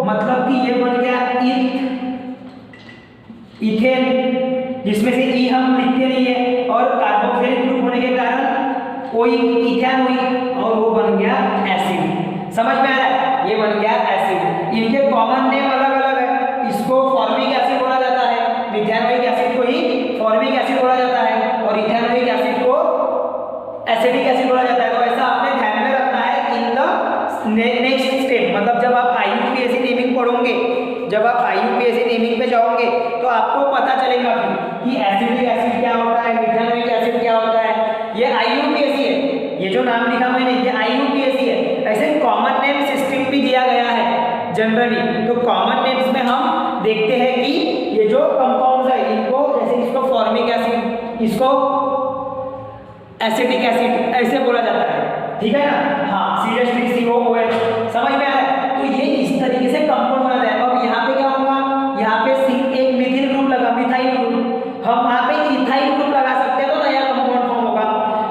मतलब कि ये बन गया इथेन, जिसमें से ई हम लिखते नहीं है, और कार्बोक्सिलिक ग्रुप होने के कारण ओइक, इथेनोइक, और वो बन गया एसिड। समझ में आ रहा है? ये बन गया एसिड। इनके कॉमन नेम अलग अलग है, इसको फॉर्मिक एसिड बोला जाता है, मिथानोइक एसिड को ही फॉर्मिक एसिड बोला जाता है, और इथेनोइक एसिड को एसिडिक एसिड बोला जाता है। तो ऐसा आपने ध्यान में रखना है इन द नेक्स्ट स्टेप, मतलब जब आप IUPAC नेमिंग पढ़ोगे, जब आप IUPAC नेमिंग पे जाओगे तो आपको पता चलेगा कि एसिडिक एसिड क्या होता है, मिथानोइक एसिड क्या होता है। ये IUPAC है, ये जो नाम लिखा मैंने ये IUPAC है। ऐसे कॉमन नेम सिस्टम भी दिया गया है जनरली। तो कॉमन नेम्स में हम देखते हैं कि ये जो कंपाउंड्स है इनको, जैसे इसको फॉर्मिक एसिड, इसको एसिटिक एसिड ऐसे बोला जाता है, ठीक है ना? हाँ, CH3COOH, समझ में आ रहा है? तो ये इस तरीके से कंपाउंड बना है। अब यहाँ पे क्या होगा? यहाँ पे एक मिथिल ग्रुप लगा, मिथाइल ग्रुप, हम वहाँ पे इथाइल ग्रुप लगा सकते हैं तो नया कंपाउंड फॉर्म होगा,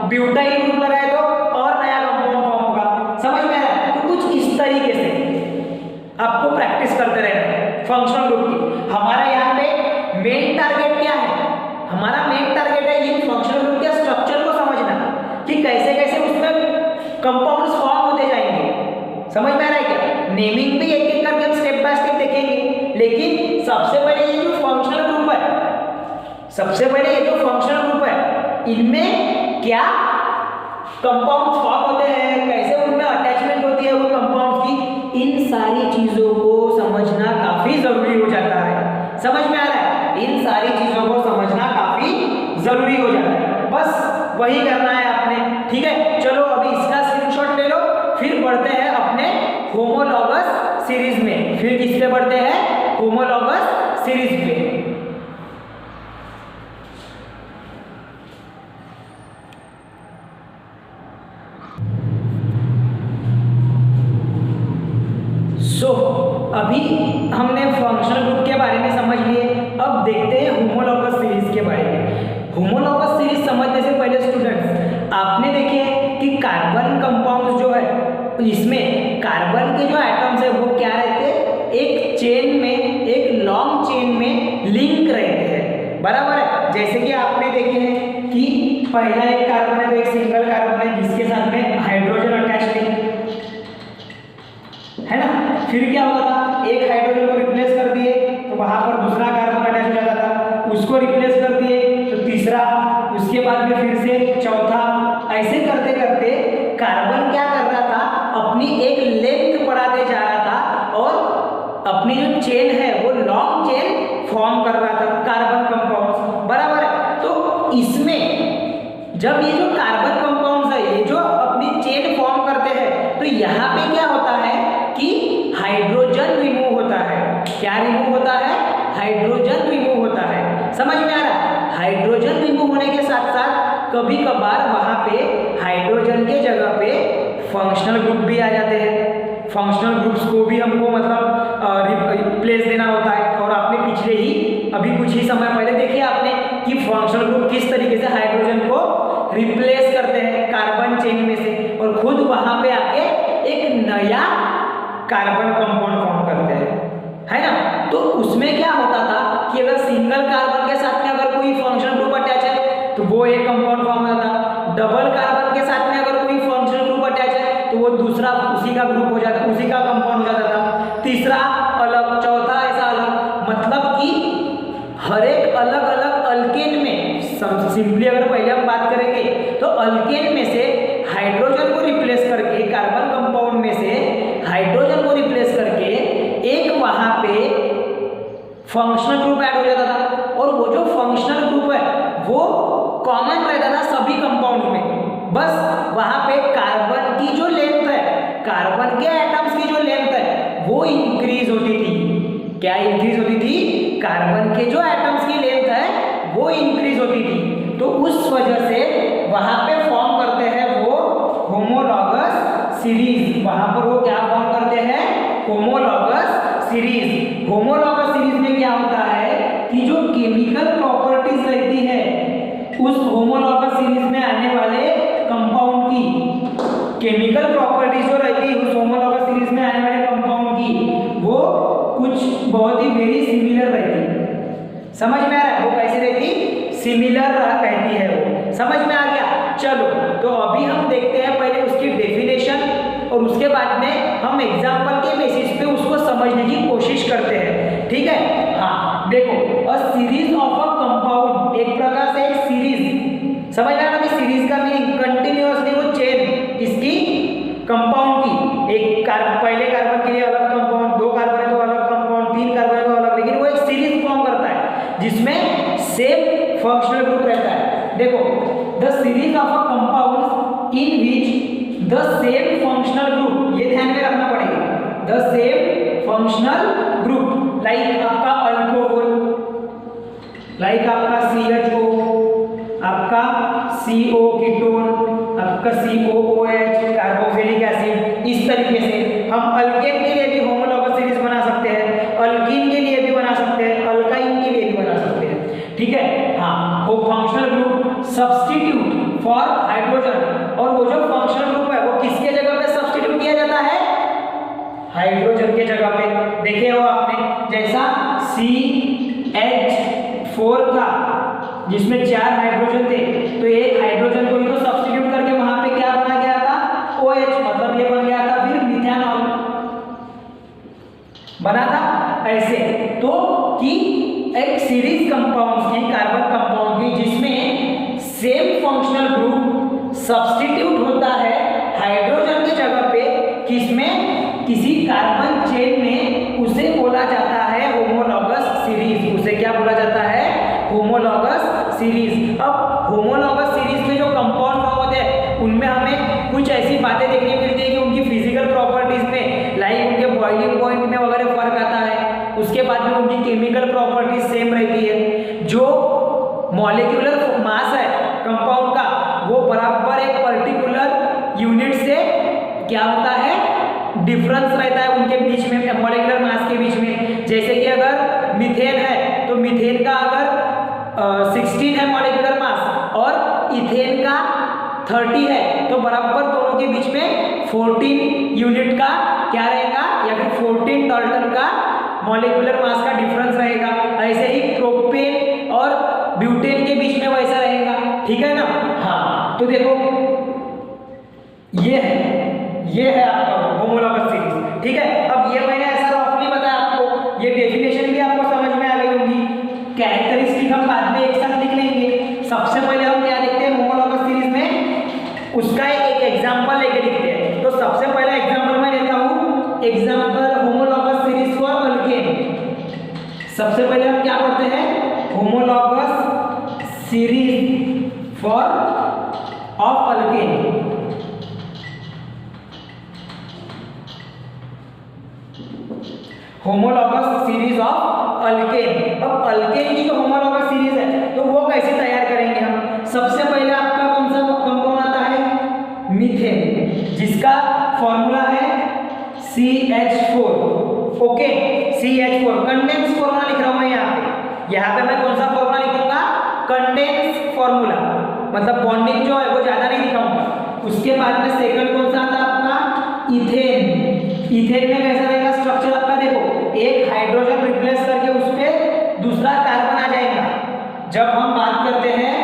ब्यूटाइल ग्रुप लगाए तो और नया कंपाउंड फॉर्म होगा। समझ में आ रहा है? तो कुछ इस तरीके से आपको प्रैक्टिस करते रहना फंक्शनल ग्रुप की। हमारा यहाँ पे मेन टारगेट क्या है? हमारा मेन टारगेट है इन फंक्शनल ग्रुप के स्ट्रक्चर को समझना कि कैसे कैसे उसमें कंपाउंड्स फॉर्म होते जाएंगे। समझ में आ रहा है क्या? नेमिंग भी एक एक करके हम स्टेप बाय स्टेप देखेंगे, लेकिन सबसे पहले ये जो फंक्शनल ग्रुप है, सबसे पहले ये जो फंक्शनल ग्रुप है, इनमें क्या कंपाउंड्स फॉर्म होते हैं, कैसे उनमें अटैचमेंट होती है वो कंपाउंड्स की, इन सारी चीजों को समझना काफी जरूरी हो जाता है। समझ में आ रहा है? इन सारी चीजों को समझना काफी जरूरी हो जाता है, बस वही करना है आपने। ठीक है, चलो अभी इसका स्क्रीनशॉट ले लो, फिर बढ़ते हैं अपने होमोलॉगस सीरीज में। फिर किस पे बढ़ते हैं? होमोलॉगस सीरीज पे। अभी हमने फंक्शनल ग्रुप के बारे में समझ लिए, अब देखते हैं होमोलॉगस सीरीज के बारे में। होमोलॉगस सीरीज समझने से पहले स्टूडेंट्स, आपने देखे कि कार्बन कंपाउंड्स जो है, इसमें कार्बन के जो एटम्स है वो क्या रहते हैं? एक चेन में, एक लॉन्ग चेन में लिंक रहते हैं, बराबर है। जैसे कि आपने देखे हैं कि पहला एक कार्बन है तो एक सिंगल कार्बन है जिसके साथ में हाइड्रोजन अटैच है ना। फिर क्या होता था? एक हाइड्रोजन को रिप्लेस कर दिए तो वहां पर दूसरा कार्बन अटैच हो जाता था, उसको रिप्लेस कर दिए तो तीसरा, उसके बाद में फिर से चौथा, ऐसे करते करते कार्बन क्या कर रहा था? अपनी एक लेंथ बढ़ाते जा रहा था और अपनी जो चेन है वो लॉन्ग चेन फॉर्म कर रहा था, कार्बन कंपाउंड्स, बराबर है। तो इसमें जब ये जो कार्बन कंपाउंड्स है ये जो अपनी चेन फॉर्म करते हैं, तो यहाँ पे क्या होता है कि हाइड्रोजन रिमूव होता है। क्या रिमूव होता है? हाइड्रोजन रिमूव होता है। समझ में आ रहा है? हाइड्रोजन रिमूव होने के साथ साथ कभी कभार वहां पे हाइड्रोजन के जगह पे फंक्शनल ग्रुप भी आ जाते हैं। फंक्शनल ग्रुप्स को भी हमको मतलब रिप्लेस देना होता है। और आपने पिछले ही अभी कुछ ही समय पहले देखिए आपने कि फंक्शनल ग्रुप किस तरीके से हाइड्रोजन को रिप्लेस करते हैं कार्बन चेन में से, और खुद वहां पे आके एक नया कार्बन कंपाउंड फॉर्म करते हैं, है ना। तो उसमें क्या होता था कि अगर सिंगल कार्बन के साथ में अगर कोई फंक्शनल ग्रुप अटैच है तो वो एक कंपाउंड फॉर्म होता था। डबल कार्बन के साथ में अगर कोई फंक्शनल ग्रुप अटैच है तो वो दूसरा उसी का ग्रुप हो जाता, उसी का कंपाउंड हो जाता था। तीसरा अलग, चौथा ऐसा अलग, मतलब कि हर एक अलग अलग अल्केन में, सिंपली अगर पहले हम बात करेंगे तो अल्केन में से हाइड्रोजन को रिप्लेस करके, कार्बन कंपाउंड में से हाइड्रोजन को रिप्लेस करके एक वहां पे फंक्शनल ग्रुप ऐड हो जाता था। और वो जो फंक्शनल ग्रुप है वो कॉमन रहता था सभी कंपाउंड में। बस वहां पे कार्बन की जो लेंथ है, कार्बन के एटम्स की जो लेंथ है वो इंक्रीज होती थी। क्या इंक्रीज होती थी? कार्बन के जो एटम्स की लेंथ है वो इंक्रीज होती थी। तो उस वजह से वहां पे फॉर्म करते हैं वो होमोलॉगस सीरीज। वहां पर वो क्या फॉर्म करते हैं? Homologous series. होमोलॉगस सीरीज में क्या होता है कि जो केमिकल प्रॉपर्टीज रहती है उस होमोलॉगस सीरीज में आने वाले कंपाउंड की, केमिकल प्रॉपर्टीज जो रहती है उस होमोलॉगस सीरीज में आने वाले कंपाउंड की, वो कुछ बहुत ही वेरी सिमिलर रहती है। समझ में आ रहा है? वो कैसी रहती? सिमिलर कहती है वो। समझ में आ गया? चलो तो अभी हम देखते हैं पहले उसकी डेफिनेशन, और उसके बाद में हम एग्जाम्पल के बेसिस पे उसको समझने की कोशिश करते हैं। ठीक है? हाँ देखो, a series of a compound, एक प्रकार से एक सीरीज। समझ में आ रहा है? सीरीज का मीनिंग कंटिन्यूअसली वो चेन इसकी कंपाउंड की, एक पहले कार्बन के लिए अलग कंपाउंड, दो कार्बन है तो अलग कंपाउंड, तीन कार्बन है तो अलग, लेकिन वो एक सीरीज फॉर्म करता है जिसमें सेम फंक्शनल ग्रुप रहता है। देखो, the series of a compounds in which the same functional group, ये ध्यान में रखना पड़ेगा, the same functional group, like आपका अल्कोहल, लाइक आपका CHO, आपका CO कीटोन, आपका COOH कार्बोक्सिलिक एसिड। इस तरीके से हम अल्केन के लिए भी होमोलॉगस सीरीज बना सकते हैं, अल्कीन के लिए भी बना सकते हैं, अल्काइन के लिए भी बना सकते हैं। ठीक है? हाँ, वो functional group substitute for hydrogen, और वो जो फंक्शनल ग्रुप है वो किसके जगह पे सब्स्टिट्यूट किया जाता है? हाइड्रोजन के जगह पे। देखे हो आपने, जैसा CH 4 था जिसमें 4 हाइड्रोजन थे, तो एक हाइड्रोजन को ही तो सब्स्टिट्यूट करके वहां पे क्या बना गया था, OH, मतलब ये बन गया था फिर मिथेनॉल बना था ऐसे। तो कि एक सीरीज कंपाउंड्स की, कार्बन कंपाउंड की, जिसमें सेम फंक्शनल ग्रुप सब्स्टिट्यूट होता है हाइड्रोजन की जगह पे किसमें, किसी कार्बन चेन में, उसे बोला जाता है होमोलॉगस सीरीज। उसे क्या बोला जाता है, होमोलॉगस सीरीज। अब होमोलॉगस सीरीज में जो कंपाउंड फॉर्म होते हैं उनमें हमें कुछ ऐसी बातें देखने मिलती है कि उनकी फिजिकल प्रॉपर्टीज में, लाइक उनके बॉइलिंग पॉइंट में वगैरह फर्क आता है। उसके बाद में उनकी केमिकल प्रॉपर्टीज सेम रहती है। जो मॉलिक्यूलर मास है कंपाउंड का, वो बराबर एक पर्टिकुलर यूनिट से क्या होता है, डिफरेंस रहता है उनके बीच में, मॉलिक्यूलर मास के बीच में। जैसे कि अगर मीथेन है तो मीथेन का अगर 16 है मॉलिक्यूलर मास और इथेन का 30 है, तो बराबर दोनों के बीच में 14 यूनिट का क्या रहेगा, या फिर 14 डाल्टन का मॉलिक्यूलर मास का डिफरेंस रहेगा। ऐसे ही प्रोपेन और ब्यूटेन के बीच में वैसा रहेगा, ठीक है ना। हाँ, तो देखो ये है आपका होमोलॉगस सीरीज, ठीक है। अब ये मैंने ऐसा रफली बताया आपको, ये डेफिनेशन भी आपको समझ में आ गई होगी। कैरेक्टरिस्टिक हम बाद में एक साथ लिख लेंगे। सबसे पहले हम क्या देखते हैं होमोलॉगस सीरीज में, उसका एक एग्जांपल लेके लिखते हैं। तो सबसे पहला एग्जांपल मैं लेता हूँ, example homologous series for alkane. सबसे पहले हम क्या पढ़ते हैं, homologous series for of alkane. Homologous series of alkane. अब अल्केन की जो होमोलॉगस सीरीज है तो वो कैसे तैयार करेंगे हम। सबसे पहले आपका कौन सा कंपाउंड आता है, मीथेन, जिसका फॉर्मूला है CH4। Okay, CH4 condense formula लिख रहा हूं मैं यहाँ पे मैं कौन सा फॉर्मूला लिखूंगा, कंडेंस फॉर्मूला, मतलब बॉन्डिंग जो है वो ज्यादा नहीं लिखाऊंगा। उसके बाद में सेकंड कौन सा आता है आपका, इथेन। इथेन में कैसा रहेगा स्ट्रक्चर आपका, देखो एक हाइड्रोजन रिप्लेस करके उस पे दूसरा कार्बन आ जाएगा। जब हम बात करते हैं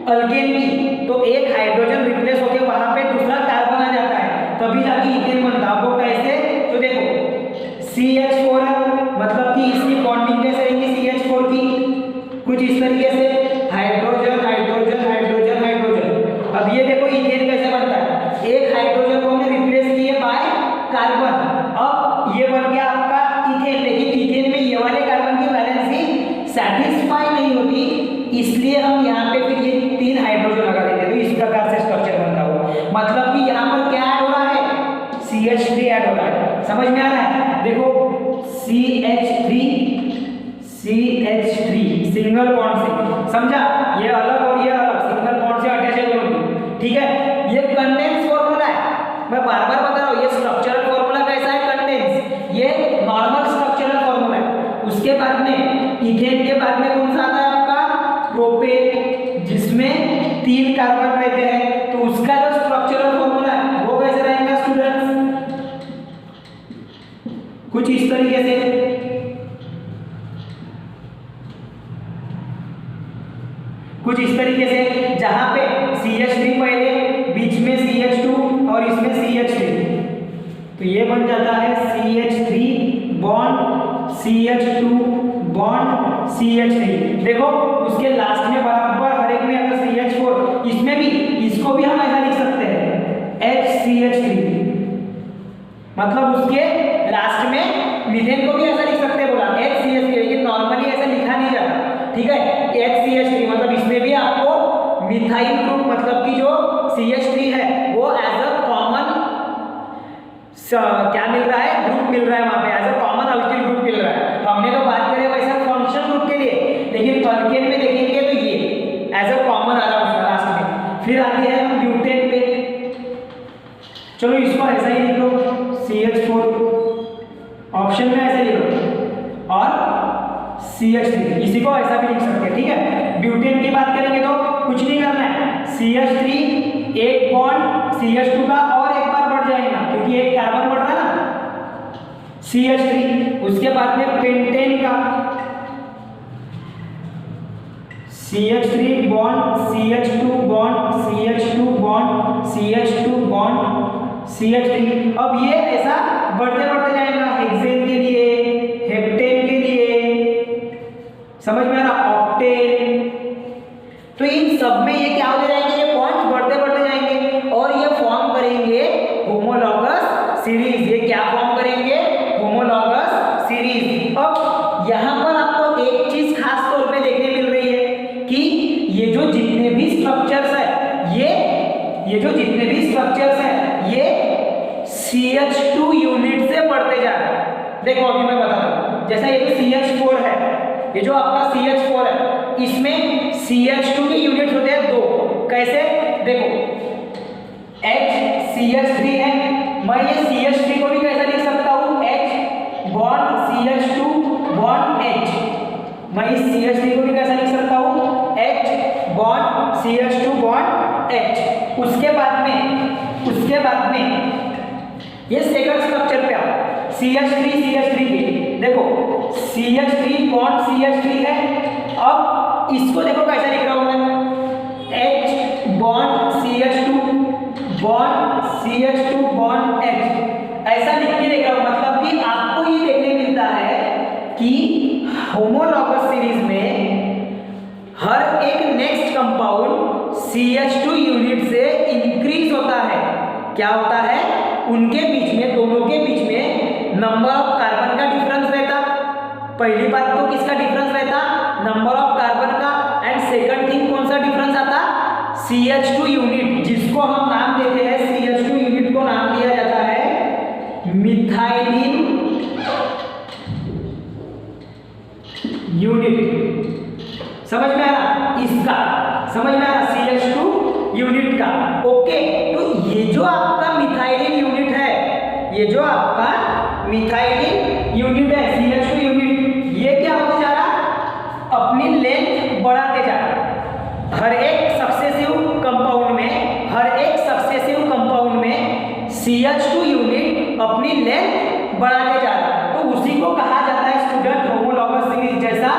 अल्केन की तो एक हाइड्रोजन रिप्लेस होकर वहां पे दूसरा कार्बन आ जाता है, तभी जाके इथेन बनता है। वो कैसे, तो देखो CH4 है, मतलब कि इसकी बॉन्डिंग कैसे रहेगी CH4 की, कुछ इस तरीके से, हाइड्रोजन हाइड्रोजन हाइड्रोजन हाइड्रोजन। अब ये देखो इथेन कैसे बनता है, एक हाइड्रोजन को हमने रिप्लेस किए बाय कार्बन, अब ये बन गया आपका इथेन। लेकिन इथेन में ये वाले कार्बन की वैलेंसी सैटिस्फाई नहीं होती, इसलिए हम यहाँ पे फिर ये 3 हाइड्रोजन लगा देते हैं। तो इस प्रकार से स्ट्रक्चर बनता हुआ, मतलब कि यहाँ पर क्या ऐड हो रहा है, CH3 ऐड हो रहा है। समझ में आ रहा है, देखो CH3 सिंगल बॉन्ड से, समझा, ये अलग और ये अलग, सिंगल बॉन्ड से अटैच है दोनों, ठीक है। ये कंडेंस फॉर्मूला है, मैं बार बार बता रहा हूँ, ये स्ट्रक्चरल फॉर्मूला कैसा है, कंडेंस, ये नॉर्मल स्ट्रक्चरल फॉर्मूला है। उसके बाद में इथेन के बाद में कौन सा आता है आपका, प्रोपेन, जिसमें 3 कार्बन रहते हैं। तो उसका जो स्ट्रक्चरल फॉर्मूला है वो कैसे रहेगा स्टूडेंट्स, कुछ इस तरीके से, कुछ इस तरीके से, जहां पे CH3 पहले, बीच में CH2 और इसमें CH3, तो ये बन जाता है CH3 bond CH2 bond CH3। देखो उसके लास्ट में बराबर हर एक में अगर CH4, इसमें भी, इसको भी हम ऐसा लिख सकते हैं HCH3, मतलब उसके लास्ट में मीथेन को भी ऐसा लिख सकते हैं, बोला HCH3, लेकिन नॉर्मली ऐसा लिखा नहीं जाता, ठीक है। HCH3 मतलब इसमें भी आपको मिथाइल ग्रुप, मतलब कि जो CH3 है वो एज अ कॉमन क्या मिल रहा है, ग्रुप मिल रहा है, वहां पे as a common alkyl group मिल रहा है। हमने तो बात करें वैसे फंक्शन ग्रुप के लिए, लेकिन अल्केन में देखेंगे तो ये एज अ कॉमन आ रहा है लास्ट में। फिर आते हैं हम ब्यूटेन पे, चलो इसको ऐसा ही लिख लो CH4, ऑप्शन में ऐसे लिख लो, और CH3, इसी को ऐसा भी लिख सकते हैं, ठीक है। ब्यूटेन की बात करेंगे तो कुछ नहीं करना है, CH3 एक बॉन्ड CH2 का और एक बार बढ़ जाएगा, क्योंकि एक कार्बन बढ़ रहा है ना, CH3। उसके बाद में पेंटेन का CH3 bond CH2 bond CH2 bond CH2 bond CH3। अब ये ऐसा बढ़ते बढ़ते जाएगा, हेक्सेन के लिए, हेप्टेन के लिए, समझ में आ रहा, ऑक्टेन। तो इन सब में ये क्या होते जाएंगे, ये बॉन्ड्स बढ़ते बढ़ते जाएंगे और ये फॉर्म करेंगे होमोलॉगस सीरीज। ये क्या फॉर्म करेंगे, होमोलॉगस सीरीज। अब यहाँ पर आपको एक चीज खास तौर पे देखने मिल रही है कि ये जो जितने भी स्ट्रक्चर्स है, ये जो जितने भी स्ट्रक्चर्स है, ये CH2 यूनिट से बढ़ते जा रहे हैं। देखो अभी मैं बताता हूँ, जैसा ये जो CH4 है, ये जो आपका CH4 है, इसमें CH2 के यूनिट होते हैं 2। कैसे, देखो HCH3 है, मैं ये CH3 को भी कैसा लिख सकता हूँ, H bond CH2 bond H। मैं इस CH3 को भी कैसा लिख सकता हूँ, H bond CH2 bond H। उसके बाद में ये सेकंड स्ट्रक्चर पे आओ, CH3 के, देखो CH3 बॉन्ड CH3 है। अब इसको देखो कैसा लिख रहा हूं मैं, H bond CH2 bond CH2 bond H, ऐसा लिख के देख रहा हूं। मतलब कि आपको ये देखने मिलता है कि होमोलॉगस सीरीज में हर एक नेक्स्ट कंपाउंड CH2 यूनिट से इंक्रीज होता है। क्या होता है, उनके बीच में, दोनों के बीच में नंबर ऑफ कार्बन का डिफरेंस रहता। पहली बात तो किसका डिफरेंस रहता, नंबर ऑफ कार्बन का। एंड सेकंड थिंग कौन सा डिफरेंस आता, CH2 यूनिट, जिसको हम नाम देते हैं, CH2 यूनिट को नाम दिया जाता है मिथाइलिन यूनिट। समझ में आ रहा, इसका समझ में आ रहा, CH2 यूनिट का। ओके, तो ये जो आपका मिथाइलिन यूनिट है, ये जो आपका मिथाइलिन यूनिट है, CH2 यूनिट, ये क्या होते जा रहा, अपनी लेंथ बढ़ाते जा रहा। हर एक सक्सेसिव कंपाउंड में CH2 यूनिट अपनी लेंथ बढ़ाते जा रहा। तो उसी को कहा जाता है स्टूडेंट होमोलॉगस सीरीज। जैसा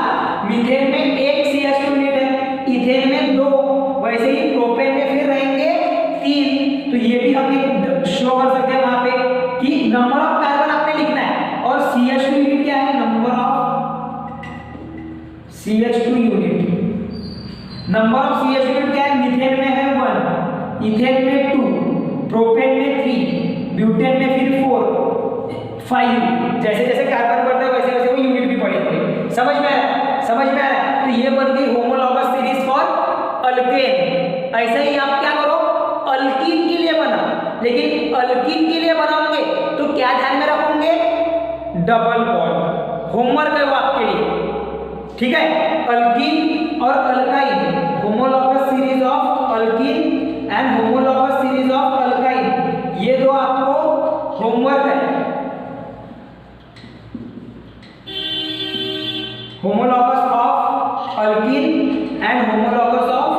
मीथेन में एक CH2 यूनिट है, इथेन में 2, वैसे ही प्रोपेन में फिर रहेंगे 3। तो ये भी हम एक शो कर सकते हैं वहां पे कि नंबर ऑफ कार्बन आपने लिखना है, और CH2 यूनिट क्या है, number of CH2 unit. Number of CH2 unit क्या है, मीथेन में है 1, इथेन में 2, प्रोपेन में 3, ब्यूटेन में फिर 4, 5। जैसे जैसे कार्बन बढ़ता है वैसे वैसे वो यूनिट भी बढ़ेंगे। समझ में आ रहा है। तो ये बन गई होमोलॉगस सीरीज फॉर अल्केन। ऐसे ही आप क्या करो, अल्कीन के लिए बना, लेकिन अल्कीन के लिए बनाओगे तो क्या ध्यान में रखोगे, डबल बॉन्ड। होमवर्क है वो आपके लिए, ठीक है। अल्कीन और alkyne, homologous series of alkyne and homologous series of alkyne, ये दो आपको होमवर्क है। Homologous of alkyne and homologous of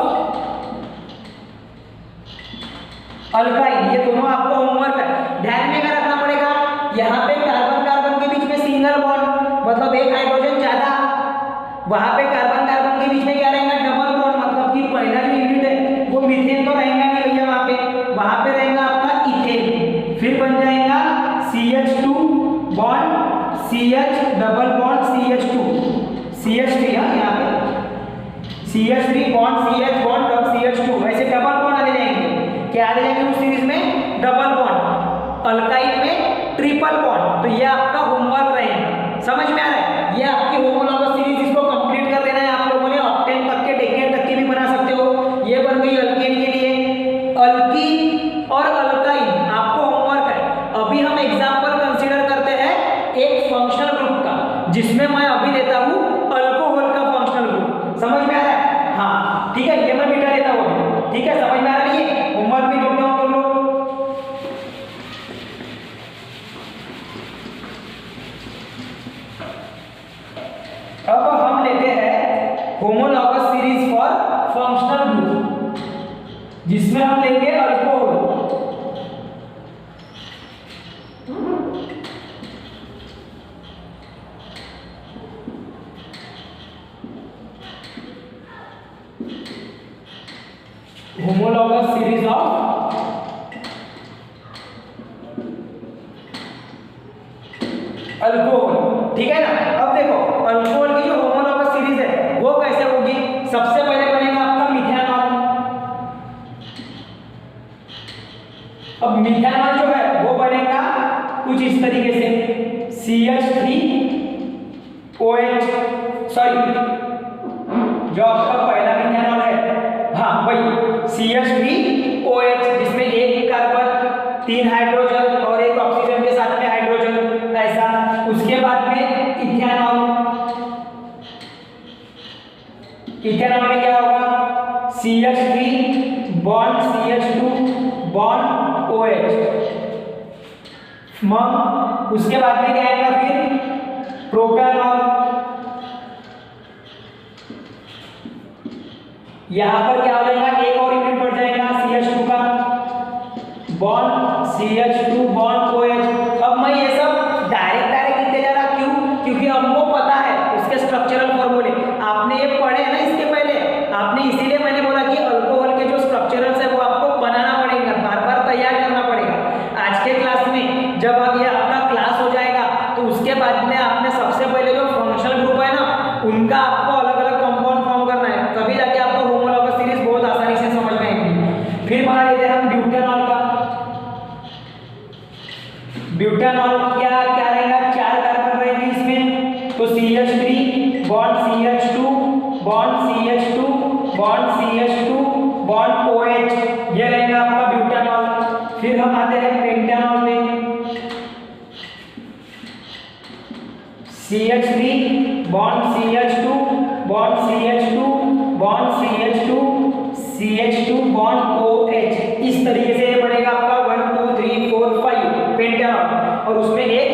alkyne, ये दोनों आपको होमवर्क है। ध्यान में क्या रखना पड़ेगा, यहाँ पे कार्बन कार्बन के बीच में सिंगल बॉन्ड, मतलब एक हाइड्रोजन ज्यादा, वहां पे कार्बन कार्बन के बीच में क्या रहेगा, डबल बॉन्ड, मतलब कि पहला जो यूनिट है वो मीथेन तो रहेगा नहीं भैया, वहां पे रहेगा आपका इथेन। फिर बन जाएगा CH2 bond CH double bond CH2 CH3, यहाँ पे CH3 bond CH bond CH2, वैसे डबल बॉन्ड आ जाएंगे। क्या आ जाएंगे उस सीरीज में, डबल बॉन्ड। अल्काइन में ट्रिपल बॉन्ड। तो ये आपका होमवर्क रहेगा। समझ में आ रहा है, ये आपकी होमोलॉगस सीरीज, इसको कंप्लीट कर देना है आप लोगों ने। ऑक्टेन तक के, डेकेन तक के भी बना सकते हो। ये बन गई अल्केन के लिए। अल्कीन और अल्काइन आपको होमवर्क है। अभी हम एग्जांपल कंसीडर करते हैं एक फंक्शनल ग्रुप का, जिसमें मैं अभी लेता हूँ अल्कोहल का फंक्शनल ग्रुप। समझ में आ रहा है, हाँ ठीक है, ये मैं मिटा लेता हूँ। ठीक है, समझ में आ रही है, होमवर्क भी नोट डाउन कर लो। अब हम लेते हैं homologous series for functional group, जिसमें हम लेंगे alcohol. Homologous series of alcohol. ठीक है ना। अब देखो अल्कोहल की जो होमोलॉगस सीरीज है वो कैसे होगी। सबसे पहले बनेगा आपका मिथेनॉल। अब मिथेनॉल जो है वो बनेगा कुछ इस तरीके से CH3OH, सॉरी जो आपका पहला मिथेनॉल है, हाँ वही CH3OH, जिसमें एक कार्बन, 3 हाइड्रोजन और एक ऑक्सीजन के साथ में हाइड्रोजन, ऐसा। उसके बाद में इथेनॉल। इथेनॉल में क्या होगा, CH3 bond CH2 bond OH। उसके बाद में क्या आएगा फिर प्रोपेनॉल। यहां पर क्या हो जाएगा, एक और यूनिट बढ़ जाएगा CH2 का बॉन्ड CH2 बॉन्ड OH। अब मैं ये सब डायरेक्ट लिखते जा रहा, क्यों, क्योंकि हमको पता है उसके स्ट्रक्चरल फॉर्मूले, आपने ये पढ़े हैं ना इसके पहले, आपने इसीलिए मैंने बोला कि अल्कोहल के जो स्ट्रक्चरल्स है वो आपको बनाना पड़ेगा, बार बार तैयार करना पड़ेगा। आज के क्लास में जब अब ये आपका क्लास हो जाएगा तो उसके बाद में आपने सबसे पहले जो फंक्शनल ग्रुप है ना उनका आपको अलग अलग कंपाउंड फॉर्म करना है, तभी जाके आपको होमोलॉगस सीरीज बहुत आसानी से समझ में आएगी। फिर मान लेते हैं हम ब्यूटेनॉल का। ब्यूटेनॉल क्या रहेगा, 4 कार्बन रहेंगे इसमें, तो CH3 bond CH2 bond CH2 bond CH2 bond OH, ये रहेगा आपका ब्यूटेनॉल। फिर हम आते हैं पेंटेनॉल में। CH3 bond CH2 bond CH2 bond CH2 bond OH, इस तरीके से ये बनेगा आपका 1 2 3 4 5 पेंटेनॉल, और उसमें एक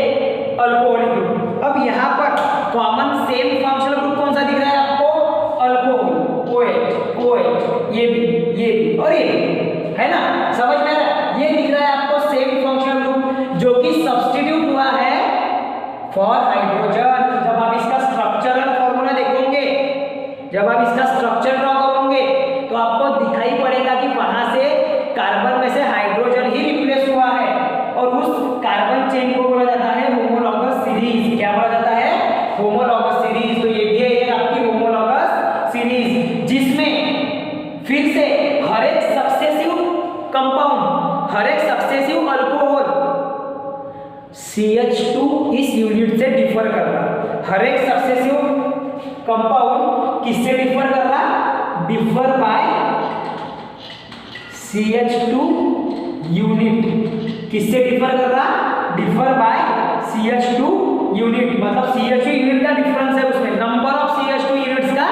अल्कोहलिक ग्रुप। अब यहाँ पर कॉमन सेम फंक्शनल ग्रुप कौन सा दिख रहा है आपको, अल्कोहल, OH, ये भी और ये है ना, समझ में आ रहा है। ये दिख रहा है आपको सेम फंक्शनल ग्रुप जो कि सब्स्टिट्यूट हुआ है फॉर हाइड्रोजन। जब आप इसका स्ट्रक्चरल फॉर्मूला देखोगे, जब आप इसका स्ट्रक्चर ड्रॉ करोगे तो आपको दिखाई पड़ेगा कि वहां से कार्बन में से हाइड्रोजन ही रिप्लेस हुआ है, और उस कार्बन चेन को बोला जाता है होमोलॉगस सीरीज। क्या बोला जाता है, होमोलॉगस सीरीज। तो ये भी है आपकी होमोलॉगस सीरीज, जिसमें फिर से हर एक सक्सेसिव कंपाउंड, हर एक सक्सेसिव अल्कोहल CH2 इस यूनिट से डिफर कर रहा। हर एक सक्सेसिव कंपाउंड किससे डिफर कर रहा, डिफर बाय CH2 यूनिट। किससे डिफर कर रहा, डिफर बाय CH2 यूनिट, मतलब CH2 यूनिट का डिफरेंस है, उसमें नंबर ऑफ CH2 यूनिट्स का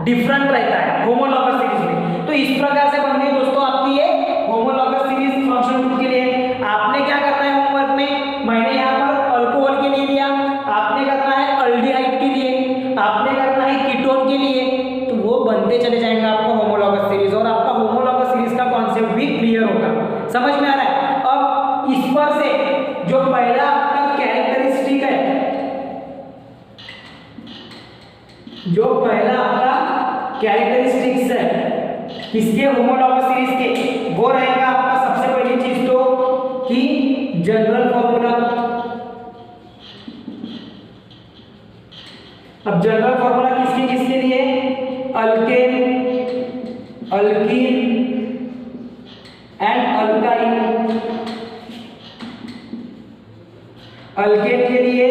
डिफरेंट रहता है होमोलॉगस सीरीज में। तो इस प्रकार से बन गई दोस्तों आपकी ये होमोलॉगस सीरीज फंक्शनल ग्रुप के लिए। आपने क्या करना है होमवर्क में, मैंने यहाँ पर अल्कोहल के लिए लिया, आपने करना है अल्डिहाइड के लिए, आपने करना है कीटोन के लिए, तो वो बनते चले जाएंगे आपको होमोलॉगस सीरीज, और आपका होमोलॉगस सीरीज का कॉन्सेप्ट भी क्लियर होगा। समझ में आ रहा है। अब इस पर से जो पहला आपका कैरेक्टरिस्टिक है, जो पहला आपका कैरेक्टरिस्टिक्स है किसके, होमोलॉगस सीरीज के, वो रहेगा आपका सबसे पहली चीज तो कि जनरल फॉर्मूला। अब जनरल फॉर्मूला किसके लिए, alkane, alkyne and alkyne. Alkane के लिए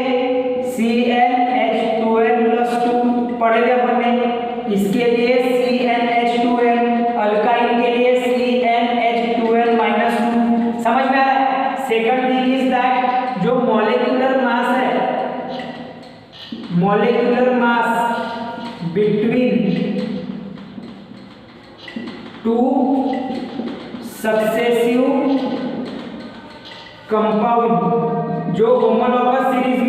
CnH2n+2 पढ़े थे अपन ने, इसके लिए CnH2n, अल्काइन के लिए CnH2n-2। समझ में आ रहा है। सेकंड थिंग इज दैट जो मॉलिक्यूलर मास है, molecular mass between 2 successive compound, जो होमोलॉगस सीरीज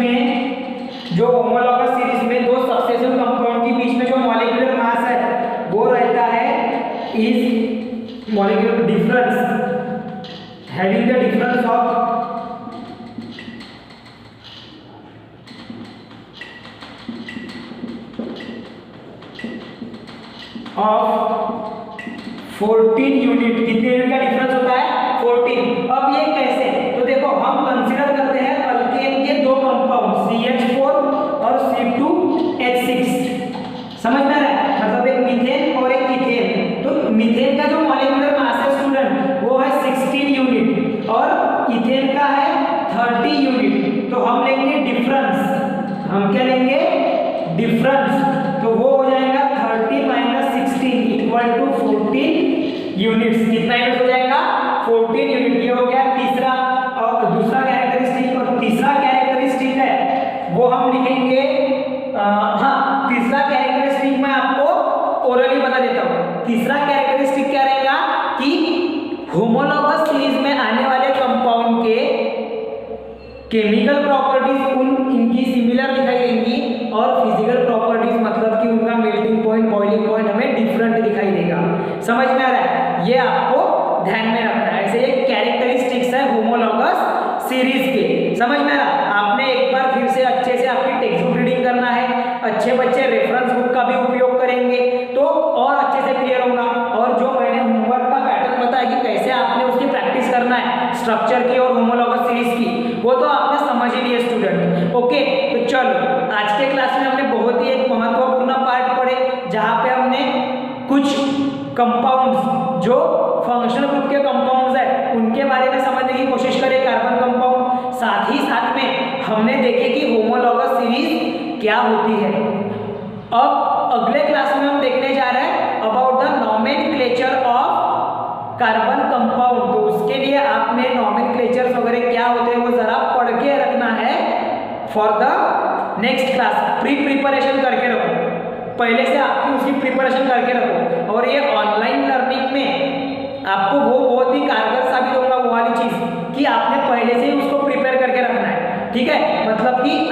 में दो सक्सेसिव कंपाउंड के बीच में जो मॉलिक्यूलर मास है वो रहता है is molecular difference, having the difference of 14 unit. कितने यूनिट का डिफरेंस होता है? 14। अब ये कैसे? तो देखो हम कंसीडर करते हैं अल्केन के दो कंपाउंड CH4 और C2H6। समझ में आ रहा है? मतलब एक मीथेन और एक इथेन। तो मीथेन का जो मॉलिक्यूलर मास है स्टूडेंट वो है 16 यूनिट और इथेन का है 30 यूनिट। तो हम लेंगे डिफरेंस। हम क्या लेंगे? डिफरेंस। तो वो हो जाएगा 30 माइनस 16 इक्वल टू 14 यूनिट्स। कितना यूनिट हो जाएगा? 14 यूनिट। ये हो गया तीसरा और दूसरा कैरेक्टरिस्टिक। और तीसरा कैरेक्टरिस्टिक है वो हम लिखेंगे हाँ, तीसरा कैरेक्टरिस्टिक मैं आपको ओरली बता देता हूँ। तीसरा कैरेक्टरिस्टिक क्या रहेगा कि होमोलॉगस सीरीज में आने वाले कंपाउंड के केमिकल प्रॉपर्टीज इनकी सिमिलर दिखाई देंगी और फिजिकल प्रॉपर्टीज मतलब कि उनका मेल्टिंग पॉइंट, बॉइलिंग पॉइंट हमें डिफरेंट दिखाई देगा। समझ में आ रहा है? ये आपको ध्यान में रखना है। ऐसे ये कैरेक्टरिस्टिक्स है होमोलॉगस सीरीज के। समझ में आ रहा? आपने एक बार फिर से अच्छे से आपकी टेक्स्ट बुक रीडिंग करना है। अच्छे बच्चे रेफरेंस बुक का भी उपयोग करेंगे तो और अच्छे से क्लियर होगा। और जो मैंने होमवर्क का पैटर्न बताया कि कैसे आपने उसकी प्रैक्टिस करना है स्ट्रक्चर की और होमोलॉगस सीरीज की, वो तो आपने समझ ही लिया स्टूडेंट। ओके, तो चलो आज के क्लास में हमने बहुत ही एक महत्वपूर्ण पार्ट पढ़े जहाँ पे हमने कुछ कंपाउंड्स जो फंक्शनल ग्रुप के कंपाउंड्स है उनके बारे में समझने की कोशिश करें, कार्बन कंपाउंड। साथ ही साथ में हमने देखे कि होमोलॉगस सीरीज क्या होती है। अब अगले क्लास में हम देखने जा रहे हैं about the nomenclature of carbon compound. तो उसके लिए आपने नॉमेनक्लेचर्स वगैरह क्या होते हैं वो जरा पढ़ के रखना है for the next class. Preparation करके रखो, पहले से आपकी उसकी प्रिपरेशन करके रखो। और ये ऑनलाइन लर्निंग में आपको वो बहुत ही कारगर साबित होगा वो वाली चीज कि आपने पहले से ही उसको प्रिपेयर करके रखना है। ठीक है, मतलब कि